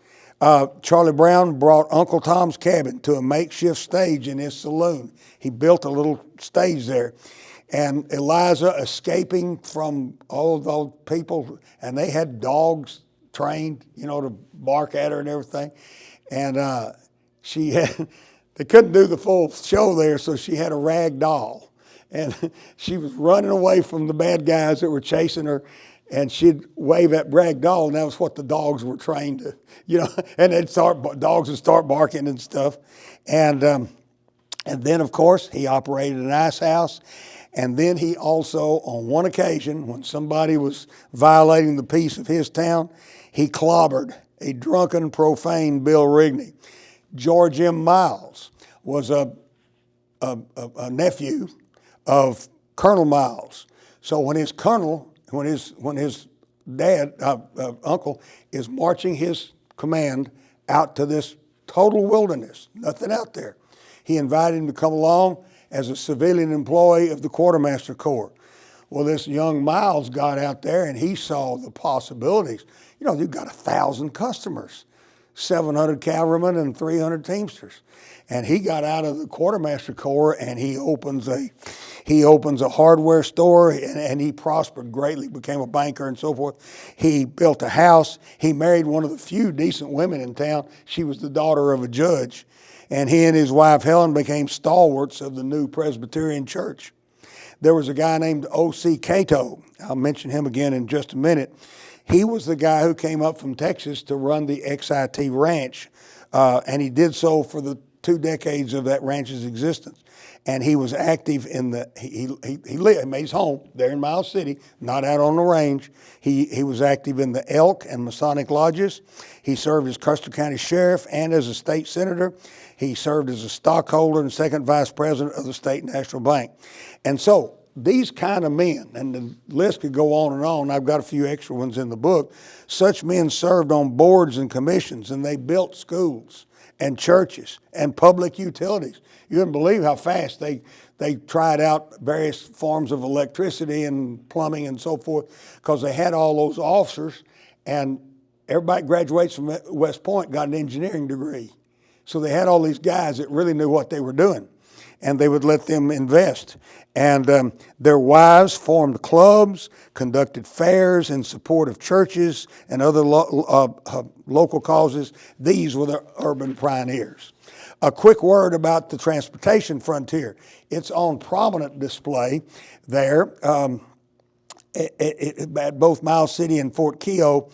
[SPEAKER 1] Charlie Brown brought Uncle Tom's Cabin to a makeshift stage in his saloon. He built a little stage there. and Eliza escaping from all those people, and they had dogs trained, to bark at her and everything. And she had, they couldn't do the full show there, so she had a rag doll. And she was running away from the bad guys that were chasing her, and she'd wave at rag doll, and that was what the dogs were trained to, and dogs would start barking and stuff. And then, of course, he operated an ice house. And then he also, on one occasion, when somebody was violating the peace of his town, he clobbered a drunken, profane Bill Rigney. George M. Miles was a nephew of Colonel Miles. So when his uncle is marching his command out to this total wilderness, nothing out there, he invited him to come along as a civilian employee of the Quartermaster Corps. Well, this young Miles got out there and he saw the possibilities. You've got 1,000 customers, 700 cavalrymen and 300 Teamsters. And he got out of the Quartermaster Corps and he opens a hardware store, and he prospered greatly, became a banker and so forth. He built a house. He married one of the few decent women in town. She was the daughter of a judge. And he and his wife Helen became stalwarts of the new Presbyterian church. There was a guy named O.C. Cato. I'll mention him again in just a minute. He was the guy who came up from Texas to run the XIT ranch, and he did so for the 2 decades of that ranch's existence. And he was active in he made his home there in Miles City, not out on the range. He was active in the Elk and Masonic lodges. He served as Custer County Sheriff and as a state senator. He served as a stockholder and second vice president of the State National Bank. And so these kind of men, and the list could go on and on. I've got a few extra ones in the book. Such men served on boards and commissions, and they built schools and churches and public utilities. You wouldn't believe how fast they tried out various forms of electricity and plumbing and so forth, because they had all those officers, and everybody graduates from West Point got an engineering degree. So they had all these guys that really knew what they were doing, and they would let them invest. And their wives formed clubs, conducted fairs in support of churches and other local causes. These were the urban pioneers. A quick word about the transportation frontier. It's on prominent display there at both Miles City and Fort Keogh.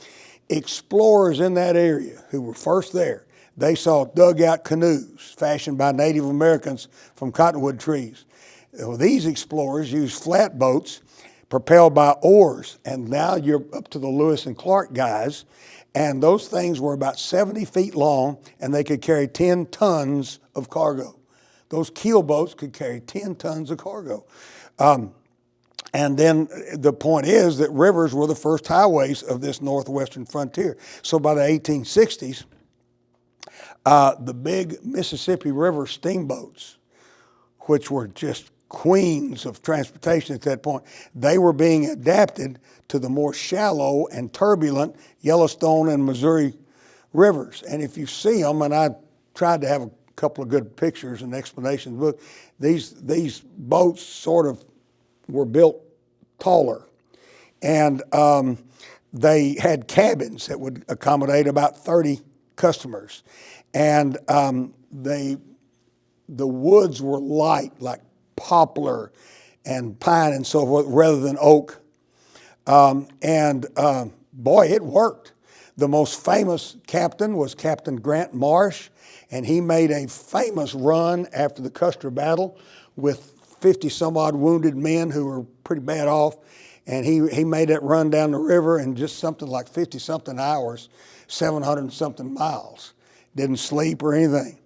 [SPEAKER 1] Explorers in that area who were first there, they saw dugout canoes fashioned by Native Americans from cottonwood trees. Well, these explorers used flatboats propelled by oars, and now you're up to the Lewis and Clark guys, and those things were about 70 feet long, and they could carry 10 tons of cargo. Those keel boats could carry 10 tons of cargo. And then the point is that rivers were the first highways of this northwestern frontier. So by the 1860s, the big Mississippi River steamboats, which were just queens of transportation at that point, they were being adapted to the more shallow and turbulent Yellowstone and Missouri rivers. And if you see them, and I tried to have a couple of good pictures and explanations, but these boats sort of were built taller, and they had cabins that would accommodate about 30 customers, and the woods were light, like poplar and pine and so forth, rather than oak. Boy, it worked. The most famous captain was Captain Grant Marsh, and he made a famous run after the Custer Battle with 50 some odd wounded men who were pretty bad off, and he made that run down the river in just something like 50 something hours, 700 something miles. Didn't sleep or anything.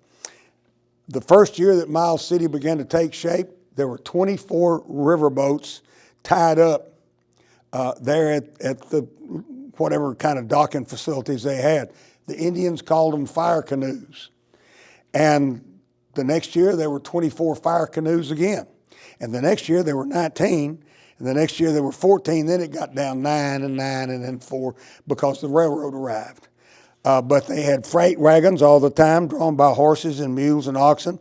[SPEAKER 1] The first year that Miles City began to take shape, there were 24 riverboats tied up there at the whatever kind of docking facilities they had. The Indians called them fire canoes. And the next year there were 24 fire canoes again. And the next year there were 19. And the next year there were 14. Then it got down 9 and 9 and then 4 because the railroad arrived. But they had freight wagons all the time, drawn by horses and mules and oxen.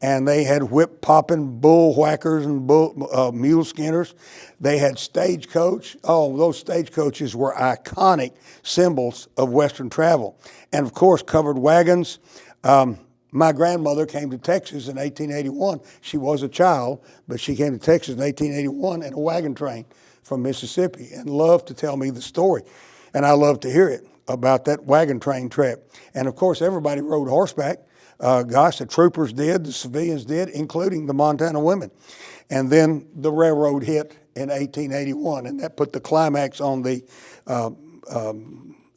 [SPEAKER 1] And they had whip-popping bull whackers and mule skinners. They had stagecoach. Oh, those stagecoaches were iconic symbols of Western travel. And, of course, covered wagons. My grandmother came to Texas in 1881. She was a child, but she came to Texas in 1881 in a wagon train from Mississippi and loved to tell me the story. And I love to hear it about that wagon train trip. And, of course, everybody rode horseback. The troopers did, the civilians did, including the Montana women. And then the railroad hit in 1881, and that put the climax on the,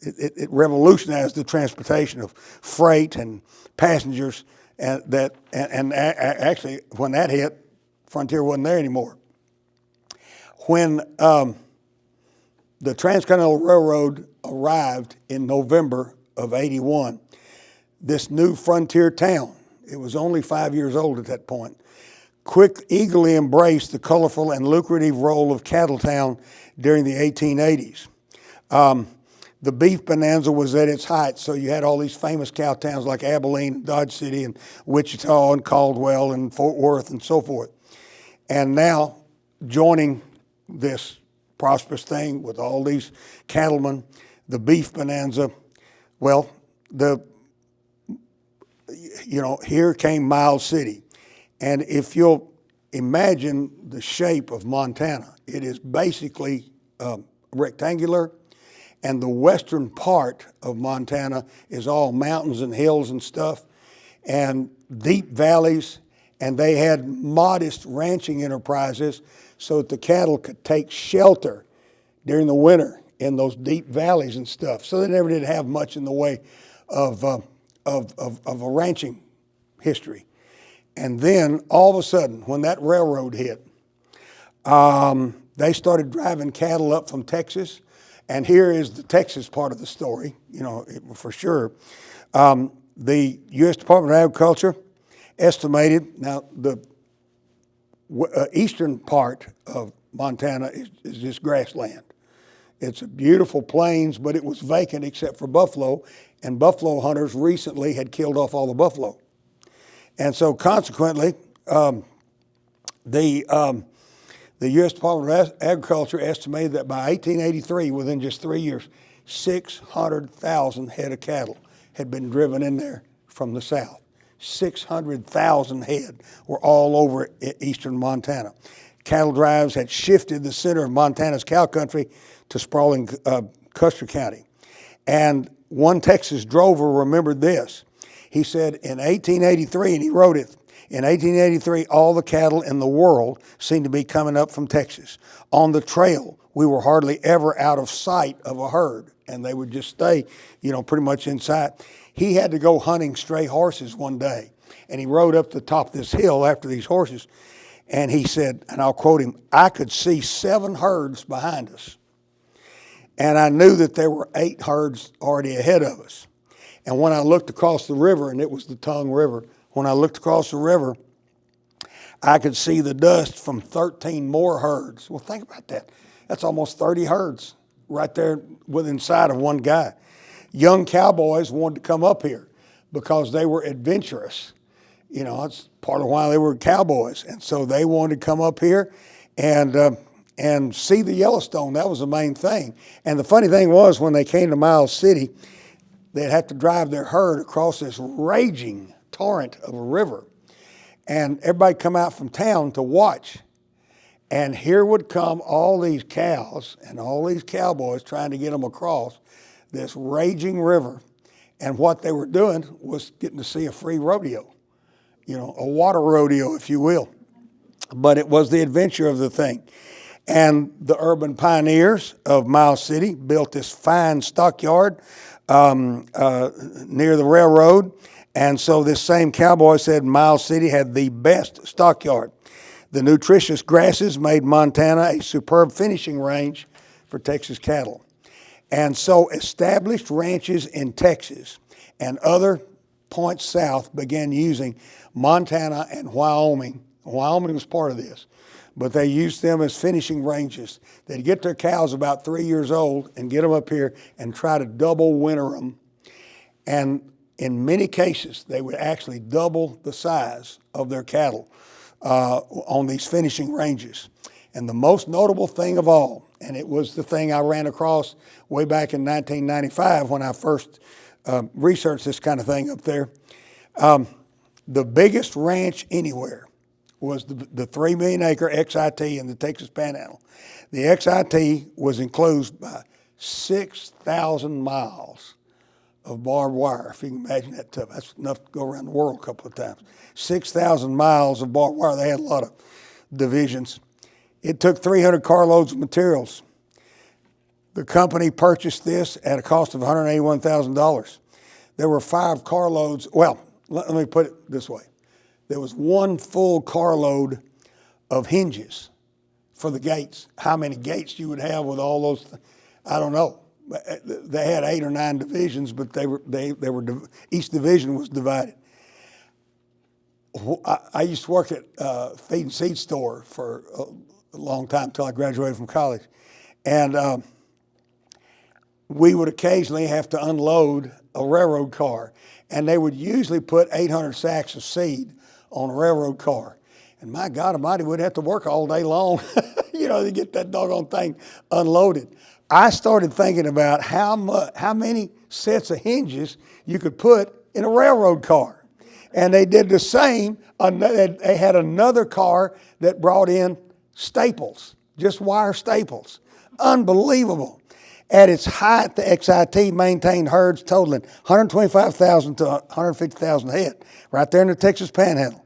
[SPEAKER 1] it revolutionized the transportation of freight and passengers. And actually, when that hit, Frontier wasn't there anymore. When the Transcontinental Railroad arrived in November of 81, this new frontier town, it was only 5 years old at that point, eagerly embraced the colorful and lucrative role of cattle town during the 1880s. The beef bonanza was at its height, so you had all these famous cow towns like Abilene, Dodge City, and Wichita, and Caldwell, and Fort Worth, and so forth. And now, joining this prosperous thing with all these cattlemen, the beef bonanza, well, here came Miles City. And if you'll imagine the shape of Montana, it is basically rectangular, and the western part of Montana is all mountains and hills and stuff, and deep valleys, and they had modest ranching enterprises so that the cattle could take shelter during the winter in those deep valleys and stuff. So they never did have much in the way of a ranching history. And then all of a sudden, when that railroad hit, they started driving cattle up from Texas. And here is the Texas part of the story, for sure. The U.S. Department of Agriculture estimated, now the eastern part of Montana is just grassland. It's a beautiful plains, but it was vacant except for buffalo, and buffalo hunters recently had killed off all the buffalo. And so consequently, the U.S. Department of Agriculture estimated that by 1883, within just 3 years, 600,000 head of cattle had been driven in there from the south. 600,000 head were all over eastern Montana. Cattle drives had shifted the center of Montana's cow country to sprawling Custer County. And one Texas drover remembered this. He said in 1883, and he wrote it, in 1883, all the cattle in the world seemed to be coming up from Texas. On the trail, we were hardly ever out of sight of a herd, and they would just stay, pretty much inside. He had to go hunting stray horses one day, and he rode up the top of this hill after these horses, and he said, and I'll quote him, "I could see 7 herds behind us. And I knew that there were 8 herds already ahead of us. And when I looked across the river, and it was the Tongue River, when I looked across the river, I could see the dust from 13 more herds." Well, think about that. That's almost 30 herds right there within sight of one guy. Young cowboys wanted to come up here because they were adventurous. It's part of why they were cowboys. And so they wanted to come up here and see the Yellowstone. That was the main thing. And the funny thing was, when they came to Miles City, they'd have to drive their herd across this raging torrent of a river. And everybody come out from town to watch. And here would come all these cows and all these cowboys trying to get them across this raging river. And what they were doing was getting to see a free rodeo, a water rodeo, if you will. But it was the adventure of the thing. And the urban pioneers of Miles City built this fine stockyard near the railroad. And so this same cowboy said Miles City had the best stockyard. The nutritious grasses made Montana a superb finishing range for Texas cattle. And so established ranches in Texas and other points south began using Montana and Wyoming. Wyoming was part of this, but they used them as finishing ranges. They'd get their cows about 3 years old and get them up here and try to double winter them. And in many cases, they would actually double the size of their cattle on these finishing ranges. And the most notable thing of all, and it was the thing I ran across way back in 1995 when I first researched this kind of thing up there, the biggest ranch anywhere was the 3 million acre XIT in the Texas Panhandle. The XIT was enclosed by 6,000 miles of barbed wire. If you can imagine that tough, that's enough to go around the world a couple of times. 6,000 miles of barbed wire. They had a lot of divisions. It took 300 carloads of materials. The company purchased this at a cost of $181,000. There were 5 carloads. Well, let me put it this way. There was 1 full carload of hinges for the gates. How many gates you would have with all those, I don't know. They had 8 or 9 divisions, but they were each division was divided. I used to work at feed and seed store for a long time until I graduated from college, and we would occasionally have to unload a railroad car, and they would usually put 800 sacks of seed on a railroad car. And my God Almighty, we'd have to work all day long, to get that doggone thing unloaded. I started thinking about how many sets of hinges you could put in a railroad car. And they did the same. They had another car that brought in staples, just wire staples. Unbelievable. At its height, the XIT maintained herds totaling 125,000 to 150,000 head, right there in the Texas Panhandle.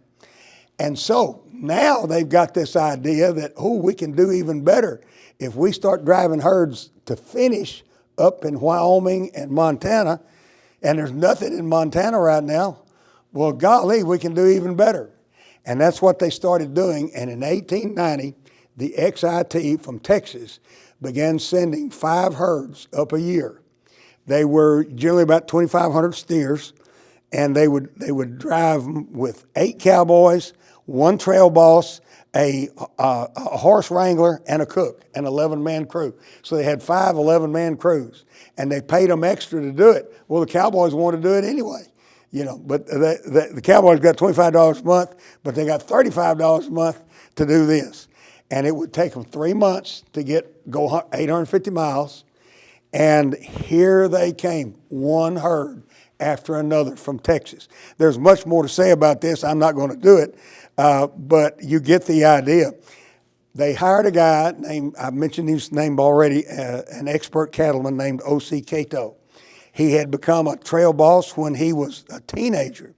[SPEAKER 1] And so now they've got this idea that, we can do even better if we start driving herds to finish up in Wyoming and Montana, and there's nothing in Montana right now. Well, golly, we can do even better. And that's what they started doing. And in 1890, the XIT from Texas began sending 5 herds up a year. They were generally about 2,500 steers, and they would drive them with 8 cowboys, 1 trail boss, a horse wrangler, and a cook, an 11-man crew. So they had 5 11-man crews, and they paid them extra to do it. Well, the cowboys wanted to do it anyway, but the cowboys got $25 a month, but they got $35 a month to do this. And it would take them 3 months to go 850 miles, and here they came, 1 herd after another from Texas. There's much more to say about this. I'm not going to do it, but you get the idea. They hired a guy named, I mentioned his name already, an expert cattleman named O.C. Cato. He had become a trail boss when he was a teenager.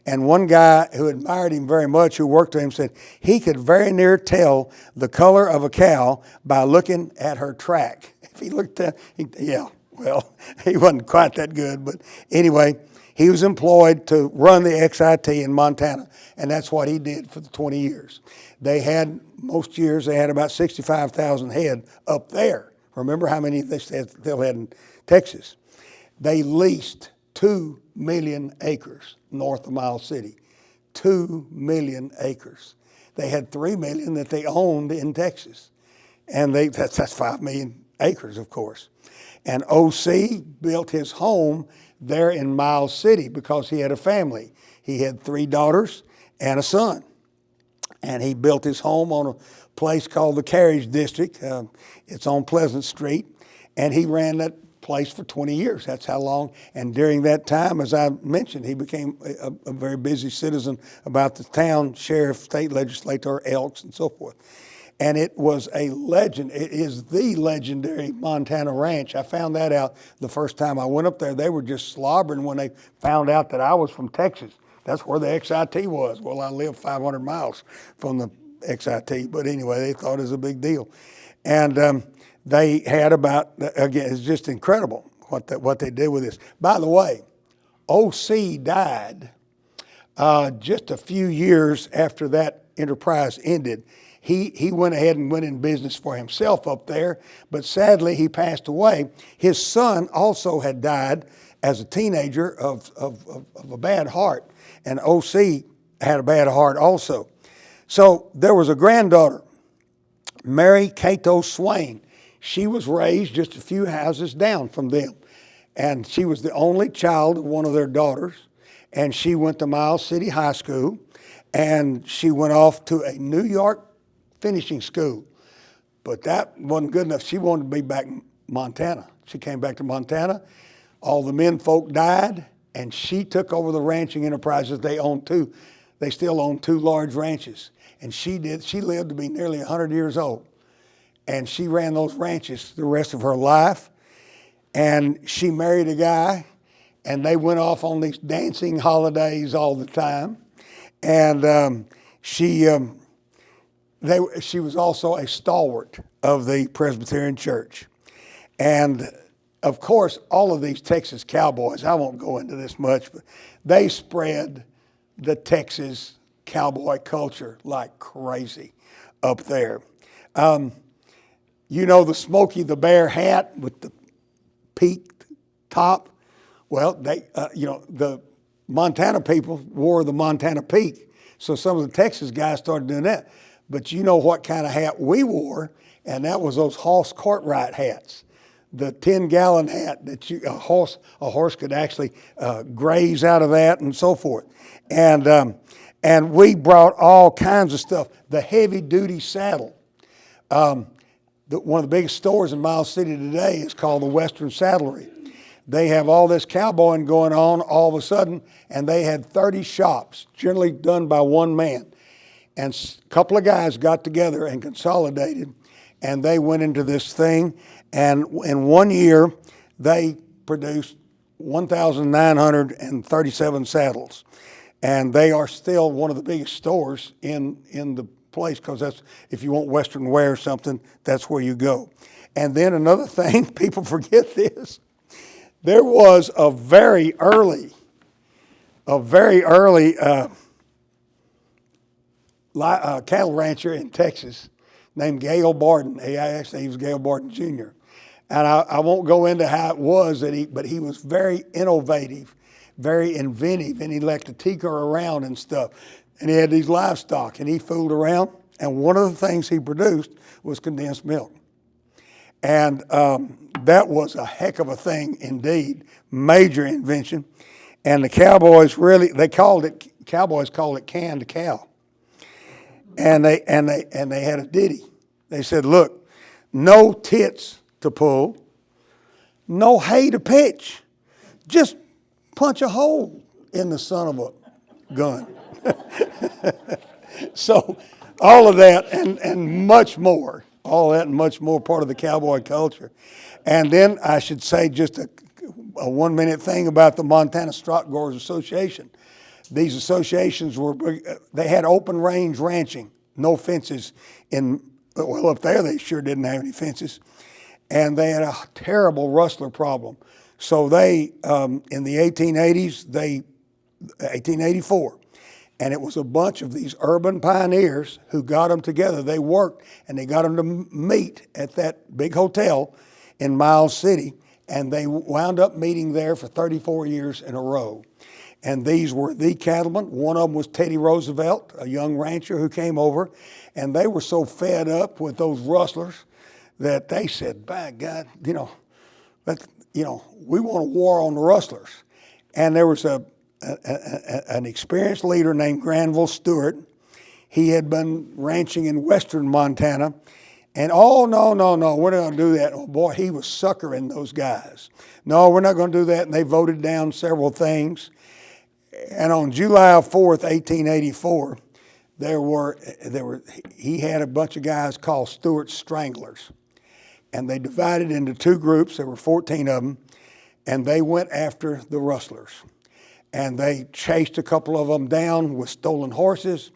[SPEAKER 1] And one guy who admired him very much, who worked with him, said he could very near tell the color of a cow by looking at her track. If he looked at, he wasn't quite that good, but anyway, he was employed to run the XIT in Montana, and that's what he did for the 20 years. Most years, they had about 65,000 head up there. Remember how many they still had in Texas? They leased 2 million acres north of Miles City. 2 million acres. They had 3 million that they owned in Texas. And that's 5 million acres, of course. And O.C. built his home there in Miles City because he had a family. He had 3 daughters and a son. And he built his home on a place called the Carriage District. It's on Pleasant Street. And he ran that place for 20 years. That's how long. And during that time, as I mentioned, he became a very busy citizen about the town, sheriff, state legislator, elks, and so forth. And it was a legend. It is the legendary Montana Ranch. I found that out the first time I went up there. They were just slobbering when they found out that I was from Texas. That's where the XIT was. Well, I live 500 miles from the XIT, but anyway, they thought it was a big deal. And they had again, it's just incredible what they did with this. By the way, O.C. died just a few years after that enterprise ended. He went ahead and went in business for himself up there, but sadly he passed away. His son also had died as a teenager of a bad heart, and O.C. had a bad heart also. So there was a granddaughter, Mary Cato Swain. She was raised just a few houses down from them. And she was the only child of one of their daughters. And she went to Miles City High School. And she went off to a New York finishing school. But that wasn't good enough. She wanted to be back in Montana. She came back to Montana. All the men folk died, and she took over the ranching enterprises. They still own 2 large ranches. And she lived to be nearly 100 years old. And she ran those ranches the rest of her life. And she married a guy, and they went off on these dancing holidays all the time. And she was also a stalwart of the Presbyterian Church. And of course, all of these Texas cowboys, I won't go into this much, but they spread the Texas cowboy culture like crazy up there. You know the Smokey the Bear hat with the peaked top? Well, the Montana people wore the Montana peak. So some of the Texas guys started doing that. But you know what kind of hat we wore, and that was those Hoss Cartwright hats. The 10-gallon hat that a horse could actually graze out of that and so forth. And we brought all kinds of stuff. The heavy-duty saddle. One of the biggest stores in Miles City today is called the Western Saddlery. They have all this cowboying going on all of a sudden, and they had 30 shops, generally done by one man. And a couple of guys got together and consolidated, and they went into this thing. And in 1 year, they produced 1,937 saddles. And they are still one of the biggest stores in the place, because that's, if you want Western wear or something, that's where you go. And then another thing, people forget this. There was a very early cattle rancher in Texas named Gale Barden. He was Gale Barden Jr. And I won't go into how it was but he was very innovative, very inventive, and he liked to tinker around and stuff. And he had these livestock, and he fooled around. And one of the things he produced was condensed milk. And that was a heck of a thing indeed, major invention. And the cowboys cowboys called it canned cow. And they had a ditty. They said, look, no tits to pull, no hay to pitch, just punch a hole in the son of a gun. So all of that and much more, all that and much more, part of the cowboy culture. And then I should say just a 1-minute thing about the Montana Stock Growers Association. These associations they had open range ranching, no fences up there they sure didn't have any fences. And they had a terrible rustler problem. So they, in the 1880s, 1884, and it was a bunch of these urban pioneers who got them together. They worked, and they got them to meet at that big hotel in Miles City, and they wound up meeting there for 34 years in a row. And these were the cattlemen. One of them was Teddy Roosevelt, a young rancher who came over, and they were so fed up with those rustlers that they said, by God, we want a war on the rustlers. And there was an experienced leader named Granville Stewart. He had been ranching in western Montana. And no, we're not going to do that. Oh boy, he was suckering those guys. No, we're not going to do that. And they voted down several things. And on July 4th, 1884, he had a bunch of guys called Stewart's Stranglers. And they divided into 2 groups. There were 14 of them. And they went after the rustlers. And they chased a couple of them down with stolen horses.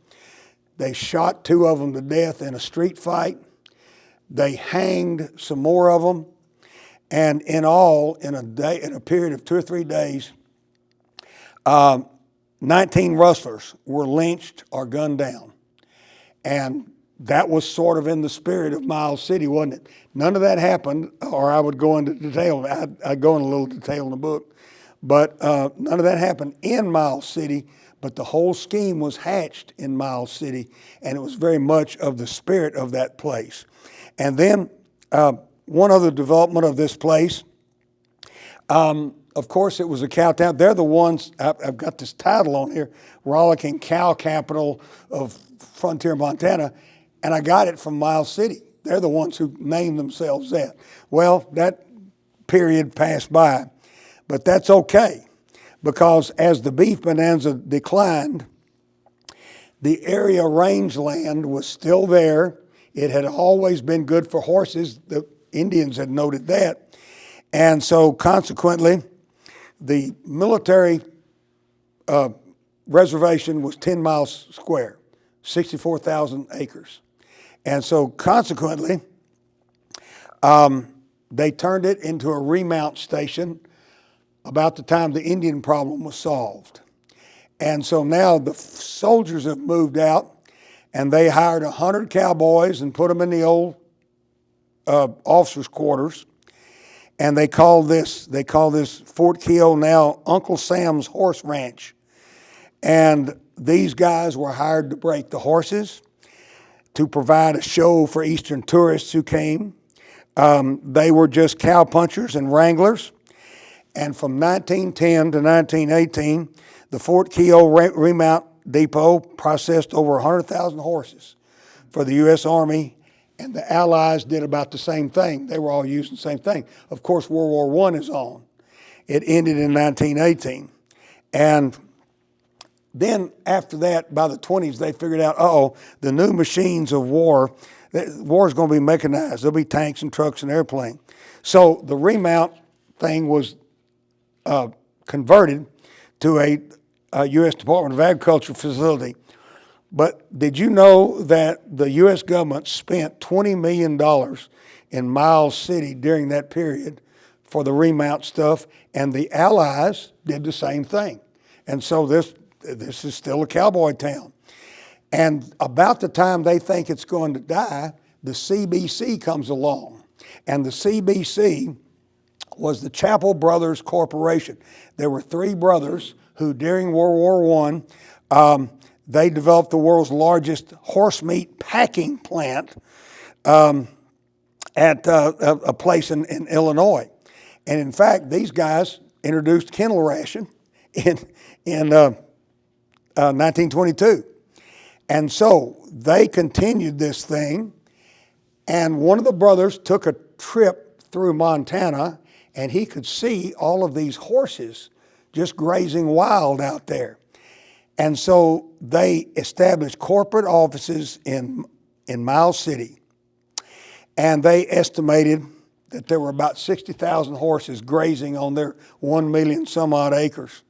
[SPEAKER 1] They shot 2 of them to death in a street fight. They hanged some more of them. And in all, in a period of 2 or 3 days, 19 rustlers were lynched or gunned down. And that was sort of in the spirit of Miles City, wasn't it? None of that happened, or I would go into detail. I'd go in a little detail in the book. But none of that happened in Miles City, but the whole scheme was hatched in Miles City, and it was very much of the spirit of that place. And then one other development of this place, Of course, it was a cow town. They're the ones, I've got this title on here, Rollicking Cow Capital of Frontier, Montana, and I got it from Miles City. They're the ones who named themselves that. Well, that period passed by, but that's okay, because as the beef bonanza declined, the area rangeland was still there. It had always been good for horses. The Indians had noted that. And so consequently, the military reservation was 10 miles square, 64,000 acres. And so consequently, they turned it into a remount station about the time the Indian problem was solved. And so now the soldiers have moved out, and they hired 100 cowboys and put them in the old officers' quarters. And they call this Fort Keogh now Uncle Sam's Horse Ranch. And these guys were hired to break the horses, to provide a show for Eastern tourists who came. They were just cow punchers and wranglers. And from 1910 to 1918, the Fort Keogh Remount Depot processed over 100,000 horses for the U.S. Army, and the Allies did about the same thing. They were all using the same thing. Of course, World War I is on. It ended in 1918. And then after that, by the 20s, they figured out, the new machines of war, war is going to be mechanized. There'll be tanks and trucks and airplanes. So the remount thing was converted to a U.S. Department of Agriculture facility. But did you know that the U.S. government spent $20 million in Miles City during that period for the remount stuff, and the Allies did the same thing? And so this is still a cowboy town. And about the time they think it's going to die, the CBC comes along. And the CBC was the Chapel Brothers Corporation. There were three brothers who, during World War I, they developed the world's largest horse meat packing plant at a place in Illinois. And in fact, these guys introduced kennel ration in 1922. And so they continued this thing, and one of the brothers took a trip through Montana, and he could see all of these horses just grazing wild out there. And so they established corporate offices in Miles City, and they estimated that there were about 60,000 horses grazing on their 1 million some odd acres.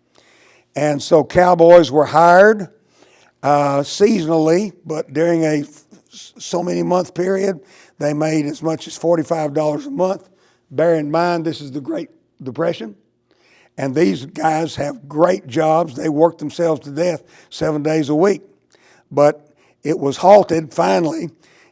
[SPEAKER 1] And so cowboys were hired seasonally, but during a so many month period, they made as much as $45 a month. Bear in mind, this is the Great Depression. And these guys have great jobs. They work themselves to death 7 days a week. But it was halted finally,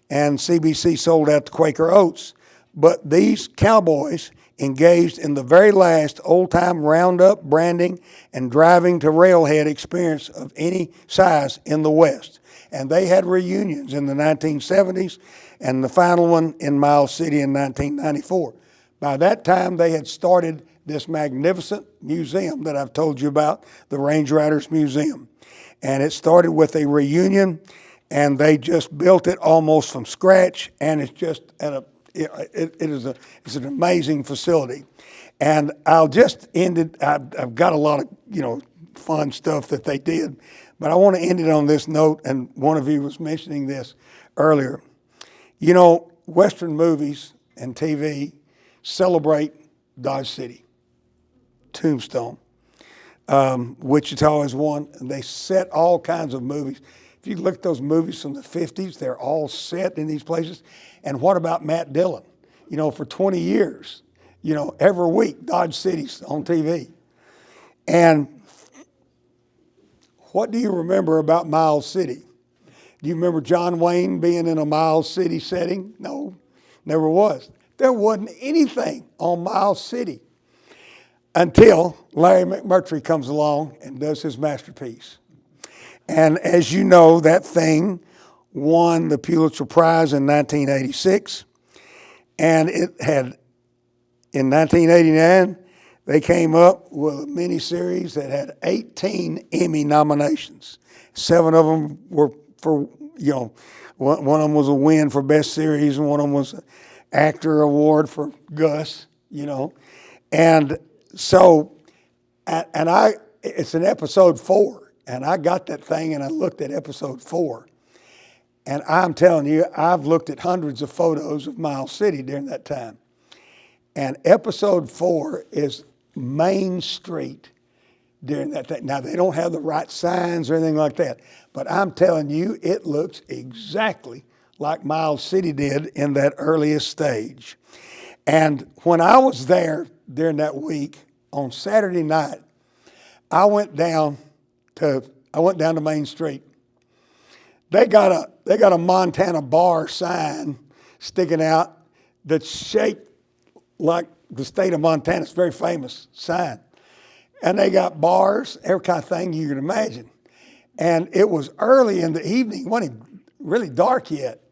[SPEAKER 1] and CBC sold out to Quaker Oats. But these cowboys engaged in the very last old-time roundup, branding, and driving to railhead experience of any size in the West. And they had reunions in the 1970s, and the final one in Miles City in 1994. By that time, they had started this magnificent museum that I've told you about, the Range Riders Museum. And it started with a reunion, and they just built it almost from scratch, and it's just it's an amazing facility. And I'll just end it. I've got a lot of fun stuff that they did, but I want to end it on this note. And one of you was mentioning this earlier. Western movies and TV celebrate Dodge City, Tombstone, Wichita is one. And they set all kinds of movies. If you look at those movies from the 50s, they're all set in these places. And what about Matt Dillon? For 20 years, every week, Dodge City's on TV. And what do you remember about Miles City? Do you remember John Wayne being in a Miles City setting? No, never was. There wasn't anything on Miles City until Larry McMurtry comes along and does his masterpiece. And as you know, that thing won the Pulitzer Prize in 1986. And it had, in 1989, they came up with a miniseries that had 18 Emmy nominations. 7 of them were for, one of them was a win for Best Series, and one of them was an Actor Award for Gus, And so, it's in episode 4, and I got that thing and I looked at episode 4. And I'm telling you, I've looked at hundreds of photos of Miles City during that time. And episode 4 is Main Street during that time. Now, they don't have the right signs or anything like that, but I'm telling you, it looks exactly like Miles City did in that earliest stage. And when I was there during that week, on Saturday night, I went down to Main Street. They got a Montana bar sign sticking out that's shaped like the state of Montana. It's a very famous sign. And they got bars, every kind of thing you can imagine. And it was early in the evening, it wasn't really dark yet.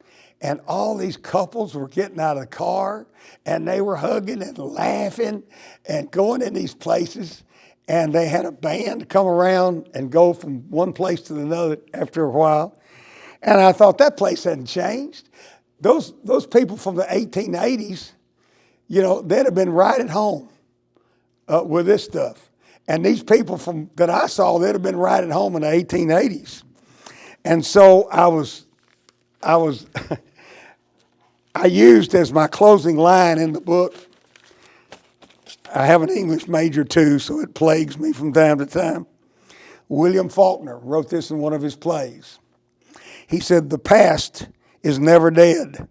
[SPEAKER 1] And all these couples were getting out of the car, and they were hugging and laughing and going in these places. And they had a band come around and go from one place to another after a while. And I thought, that place hadn't changed. Those people from the 1880s, they'd have been right at home with this stuff. And these people that I saw, they'd have been right at home in the 1880s. And so I used as my closing line in the book, I have an English major too, so it plagues me from time to time. William Faulkner wrote this in one of his plays. He said, "The past is never dead.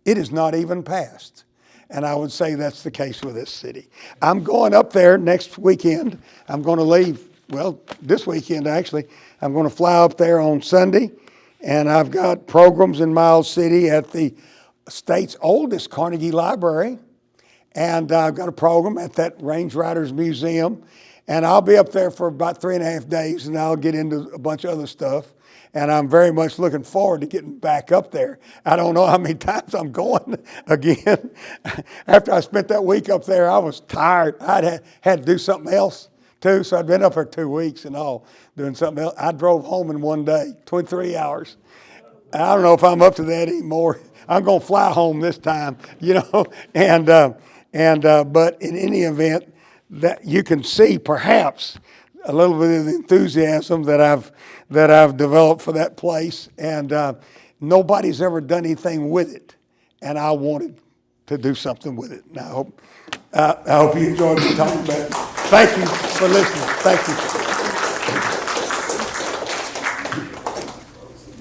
[SPEAKER 1] It is not even past." And I would say that's the case with this city. I'm going up there next weekend. I'm going to leave, this weekend actually. I'm going to fly up there on Sunday, and I've got programs in Miles City at the state's oldest Carnegie Library, and I've got a program at that Range Riders Museum, and I'll be up there for about 3.5 days, and I'll get into a bunch of other stuff. And I'm very much looking forward to getting back up there. I don't know how many times I'm going again. After I spent that week up there, I was tired. I had to do something else too, so I'd been up for 2 weeks and all, doing something else. I drove home in one day, 23 hours. I don't know if I'm up to that anymore. I'm going to fly home this time, but in any event, that you can see perhaps a little bit of the enthusiasm that I've developed for that place, and nobody's ever done anything with it, and I wanted to do something with it. And I hope you enjoyed me talking about it. Thank you for listening. Thank you.